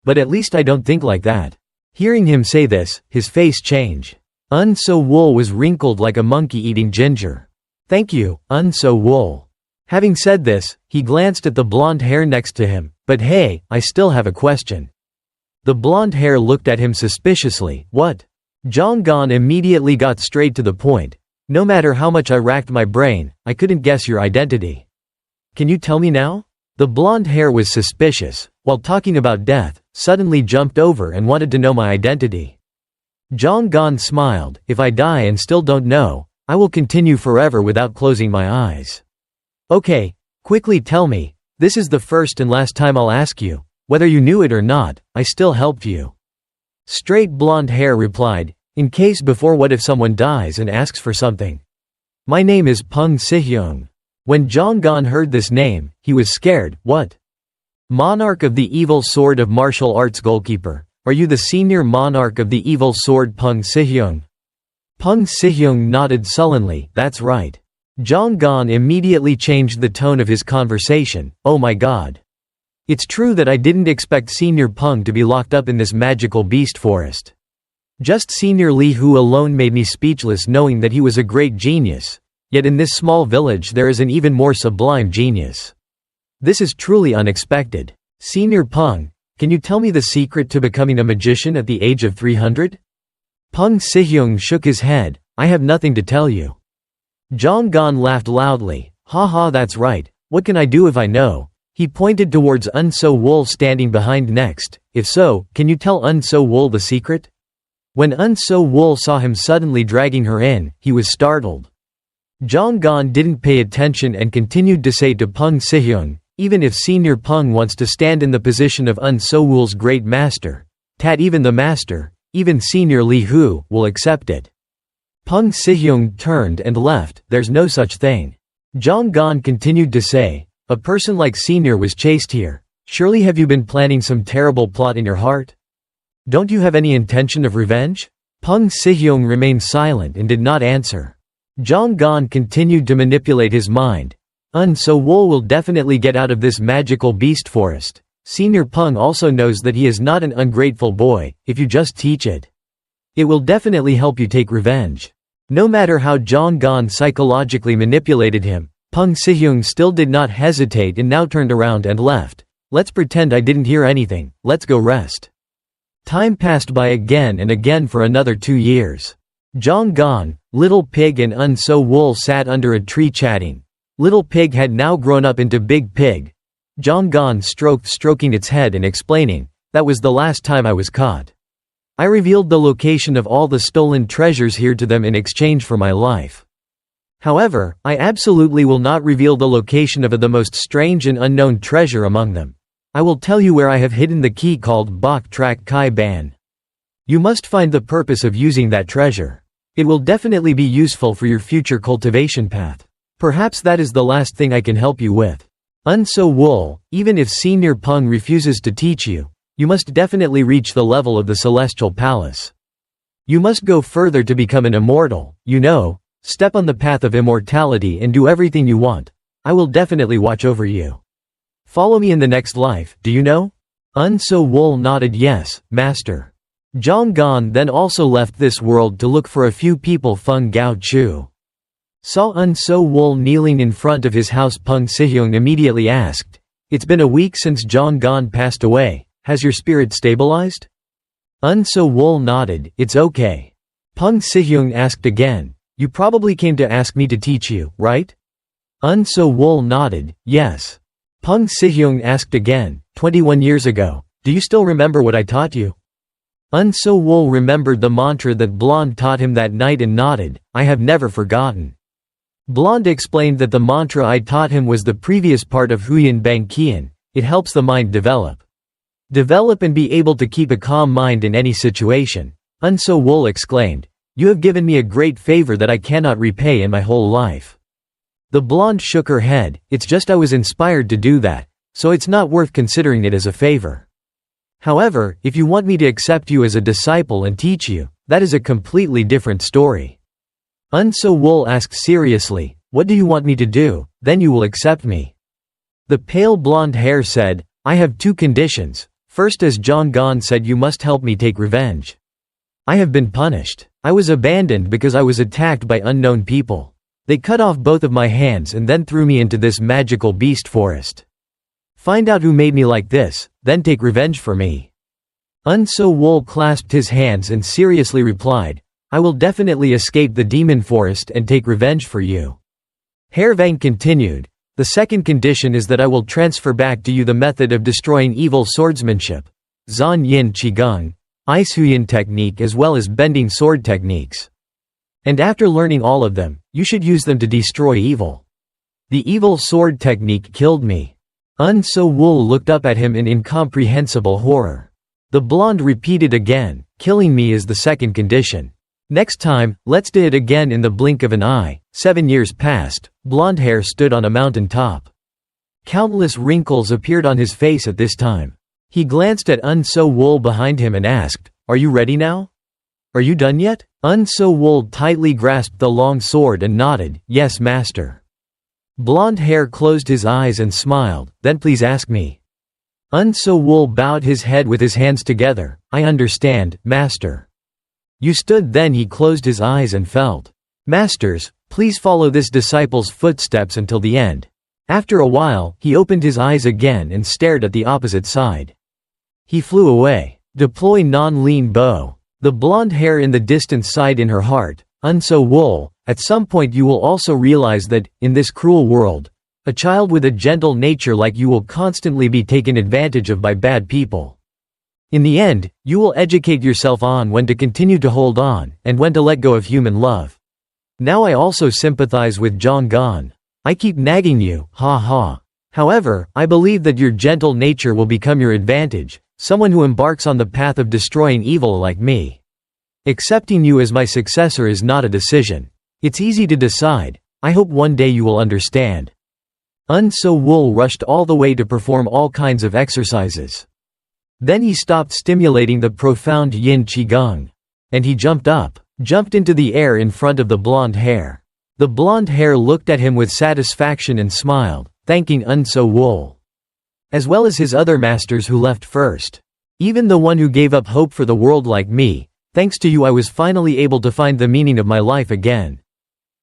A: But at least I don't think like that. Hearing him say this, his face changed. Unso Wool was wrinkled like a monkey eating ginger. Thank you, Unso Wool. Having said this, he glanced at the blonde hair next to him. But hey, I still have a question. The blonde hair looked at him suspiciously. What? Zhang Gan immediately got straight to the point. No matter how much I racked my brain, I couldn't guess your identity. Can you tell me now? The blonde hair was suspicious, while talking about death, suddenly jumped over and wanted to know my identity. Jong Gon smiled, if I die and still don't know, I will continue forever without closing my eyes. Okay, quickly tell me, this is the first and last time I'll ask you, whether you knew it or not, I still helped you. Straight blonde hair replied, in case before what if someone dies and asks for something? My name is Peng Sihyung. When Jong Gon heard this name, he was scared. What? Monarch of the evil sword of martial arts goalkeeper, are you the senior monarch of the evil sword Peng Sihyung? Peng Sihyung nodded sullenly, that's right. Jong Gon immediately changed the tone of his conversation, oh my god. It's true that I didn't expect Senior Peng to be locked up in this magical beast forest. Just Senior Li Hu alone made me speechless knowing that he was a great genius, yet in this small village there is an even more sublime genius. This is truly unexpected. Senior Peng, can you tell me the secret to becoming a magician at the age of 300? Peng Sihyung shook his head, I have nothing to tell you. Jong Gon laughed loudly, haha that's right, what can I do if I know? He pointed towards Unso Wool standing behind next, if so, can you tell Unso Wool the secret? When Unso Wool saw him suddenly dragging her in, he was startled. Jong Gon didn't pay attention and continued to say to Peng Sihyung, even if Senior Peng wants to stand in the position of Unso Wool's great master, even the master, even Senior Li Hu, will accept it. Peng Sihyung turned and left, there's no such thing. Jong Gon continued to say, a person like Senior was chased here. Surely have you been planning some terrible plot in your heart? Don't you have any intention of revenge? Peng Sihyung remained silent and did not answer. Jong Gon continued to manipulate his mind. Unso Wool will definitely get out of this magical beast forest. Senior Peng also knows that he is not an ungrateful boy, if you just teach it. It will definitely help you take revenge. No matter how Jong Gon psychologically manipulated him, Peng Sihyung still did not hesitate and now turned around and left. Let's pretend I didn't hear anything, let's go rest. Time passed by again and again for another 2 years. Jong Gon, Little Pig and Unso Wool sat under a tree chatting. Little Pig had now grown up into Big Pig. Jong Gon stroking its head and explaining, that was the last time I was caught. I revealed the location of all the stolen treasures here to them in exchange for my life. However, I absolutely will not reveal the location of the most strange and unknown treasure among them. I will tell you where I have hidden the key called Bok Trak Kai Ban. You must find the purpose of using that treasure. It will definitely be useful for your future cultivation path. Perhaps that is the last thing I can help you with. Unso Wool, even if Senior Peng refuses to teach you, you must definitely reach the level of the Celestial Palace. You must go further to become an immortal, you know. Step on the path of immortality and do everything you want. I will definitely watch over you. Follow me in the next life, do you know? Unso Wool nodded yes, master. Jong Gon then also left this world to look for a few people. Feng Gao Chu saw Unso Wool kneeling in front of his house. Peng Sihyung immediately asked, it's been a week since Jong Gon passed away, has your spirit stabilized? Unso Wool nodded, it's okay. Peng Sihyung asked again, you probably came to ask me to teach you, right? Unso Wool nodded, yes. Peng Sihyung asked again, 21 years ago, do you still remember what I taught you? Unso Wool remembered the mantra that Blonde taught him that night and nodded, I have never forgotten. Blonde explained that the mantra I taught him was the previous part of Huyan Bang Kian, it helps the mind develop and be able to keep a calm mind in any situation. Unso Wool exclaimed, you have given me a great favor that I cannot repay in my whole life. The blonde shook her head, it's just I was inspired to do that, so it's not worth considering it as a favor. However, if you want me to accept you as a disciple and teach you, that is a completely different story. Unso Wool asked seriously, what do you want me to do, then you will accept me? The pale blonde hair said, I have 2 conditions. First, as Jong Gon said, you must help me take revenge. I have been punished. I was abandoned because I was attacked by unknown people. They cut off both of my hands and then threw me into this magical beast forest. Find out who made me like this, then take revenge for me. Unso Wool clasped his hands and seriously replied, I will definitely escape the demon forest and take revenge for you." Hairvang continued, "The second condition is that I will transfer back to you the method of destroying evil swordsmanship, Zan Yin Qigong, Icehuyan technique as well as bending sword techniques. And after learning all of them, you should use them to destroy evil. The evil sword technique killed me." Unso Wool looked up at him in incomprehensible horror. The blonde repeated again, "Killing me is the second condition. Next time, let's do it again." In the blink of an eye, 7 years passed. Blonde hair stood on a mountain top. Countless wrinkles appeared on his face at this time. He glanced at Unso Wool behind him and asked, "Are you ready now? Are you done yet?" Unso Wool tightly grasped the long sword and nodded, "Yes, master." Blonde hair closed his eyes and smiled, "Then please ask me." Unso Wool bowed his head with his hands together, "I understand, master." You stood. Then he closed his eyes and felt, "Masters, please follow this disciple's footsteps until the end." After a while, he opened his eyes again and stared at the opposite side. He flew away. Deploy non-lean bow. The blonde hair in the distance sighed in her heart, "Unso Wool, at some point you will also realize that, in this cruel world, a child with a gentle nature like you will constantly be taken advantage of by bad people. In the end, you will educate yourself on when to continue to hold on, and when to let go of human love. Now I also sympathize with Zhang Gan. I keep nagging you, ha ha. However, I believe that your gentle nature will become your advantage, someone who embarks on the path of destroying evil like me. Accepting you as my successor is not a decision. It's easy to decide. I hope one day you will understand." Unso Wool rushed all the way to perform all kinds of exercises. Then he stopped stimulating the profound yin qigong. And he jumped into the air in front of the blonde hair. The blonde hair looked at him with satisfaction and smiled, thanking Unso Wool, as well as his other masters who left first. "Even the one who gave up hope for the world like me, thanks to you I was finally able to find the meaning of my life again."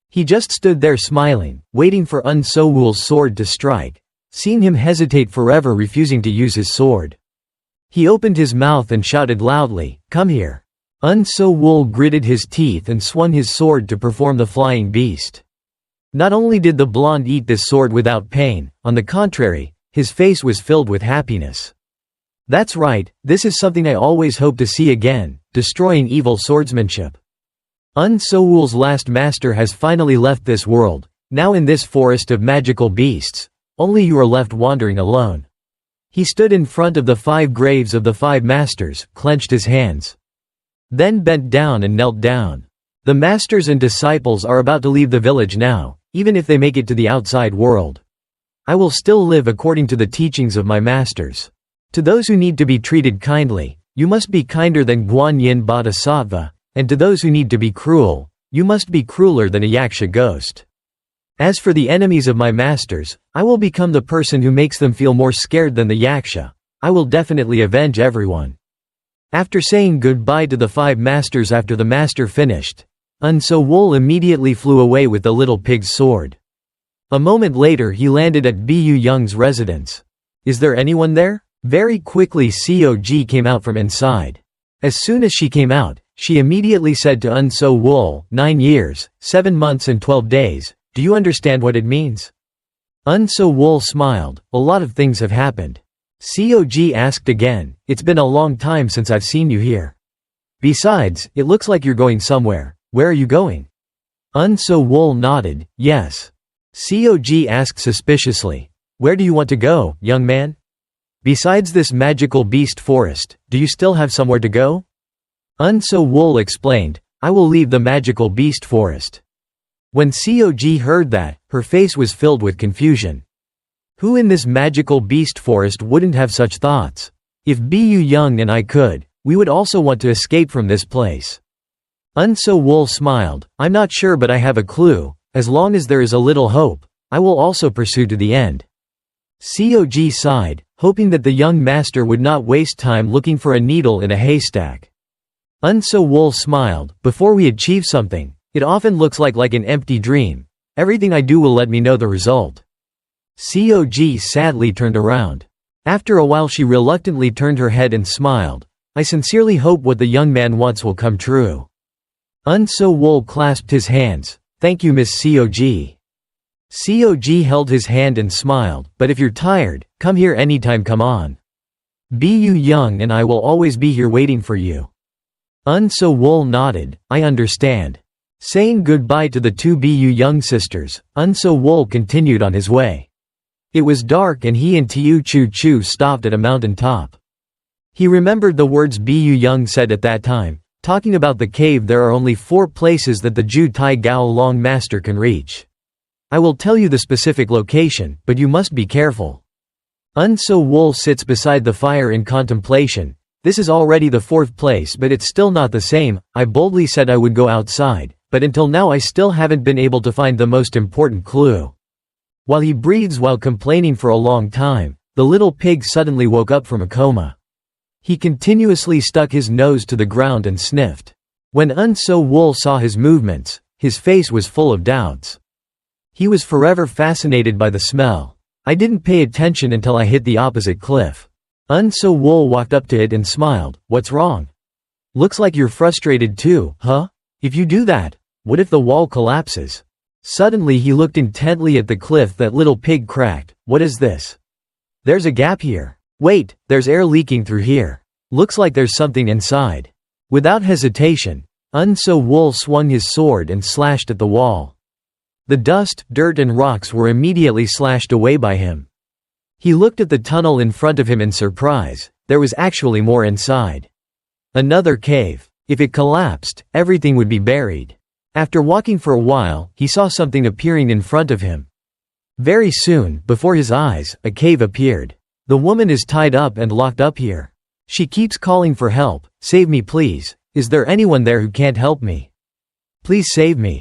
A: He just stood there smiling, waiting for Unso Wool's sword to strike, seeing him hesitate forever refusing to use his sword. He opened his mouth and shouted loudly, "Come here." Unso Wool gritted his teeth and swung his sword to perform the flying beast. Not only did the blonde eat this sword without pain, on the contrary, his face was filled with happiness. "That's right, this is something I always hope to see again, destroying evil swordsmanship. Unso Wool's last master has finally left this world, now in this forest of magical beasts, only you are left wandering alone." He stood in front of the 5 graves of the 5 masters, clenched his hands, then bent down and knelt down. The masters and disciples are about to leave the village now, even if they make it to the outside world. I will still live according to the teachings of my masters. To those who need to be treated kindly, you must be kinder than Guanyin Bodhisattva, and to those who need to be cruel, you must be crueler than a yaksha ghost. As for the enemies of my masters, I will become the person who makes them feel more scared than the yaksha. I will definitely avenge everyone." After saying goodbye to the 5 masters after the master finished, Unso Wool immediately flew away with the little pig's sword. A moment later he landed at Bu Young's residence. "Is there anyone there?" Very quickly Cog came out from inside. As soon as she came out, she immediately said to Unso Wool, 9 years, 7 months and 12 days, do you understand what it means?" Unso Wool smiled, "A lot of things have happened." Cog asked again, "It's been a long time since I've seen you here. Besides, it looks like you're going somewhere. Where are you going?" Unso Wool nodded, "Yes." Cog asked suspiciously, "Where do you want to go, young man? Besides this magical beast forest, do you still have somewhere to go?" Unso Wool explained, "I will leave the magical beast forest." When Cog heard that, her face was filled with confusion. Who in this magical beast forest wouldn't have such thoughts? If Bu Young and I could, we would also want to escape from this place. Unso Wool smiled, "I'm not sure but I have a clue. As long as there is a little hope, I will also pursue to the end." Cog sighed, hoping that the young master would not waste time looking for a needle in a haystack. Unso Wool smiled, "Before we achieve something, it often looks like an empty dream. Everything I do will let me know the result." Cog sadly turned around. After a while she reluctantly turned her head and smiled, "I sincerely hope what the young man wants will come true." Unso Wool clasped his hands. "Thank you, Miss Cog." Cog held his hand and smiled, "But if you're tired, come here anytime, come on. Be you young and I will always be here waiting for you." Unso Wool nodded, "I understand." Saying goodbye to the two Bu Young sisters, Unso Wool continued on his way. It was dark and he and Tiu Chu Chu stopped at a mountain top. He remembered the words Bu Young said at that time, talking about the cave. There are only 4 places that the Ju Tai Gao Long Master can reach. I will tell you the specific location, but you must be careful. Unso Wool sits beside the fire in contemplation. This is already the 4th place, but it's still not the same. I boldly said I would go outside, but until now I still haven't been able to find the most important clue. While he breathes while complaining for a long time, the little pig suddenly woke up from a coma. He continuously stuck his nose to the ground and sniffed. When Unso Wool saw his movements, his face was full of doubts. He was forever fascinated by the smell. I didn't pay attention until I hit the opposite cliff. Unso Wool walked up to it and smiled. "What's wrong? Looks like you're frustrated too, huh? If you do that, what if the wall collapses?" Suddenly he looked intently at the cliff. That little pig cracked. "What is this? There's a gap here. Wait, there's air leaking through here. Looks like there's something inside." Without hesitation, Unso Wool swung his sword and slashed at the wall. The dust, dirt and rocks were immediately slashed away by him. He looked at the tunnel in front of him in surprise. There was actually more inside. Another cave. If it collapsed, everything would be buried. After walking for a while, he saw something appearing in front of him. Very soon, before his eyes, a cave appeared. "The woman is tied up and locked up here. She keeps calling for help. Save me please. Is there anyone there who can't help me? Please save me."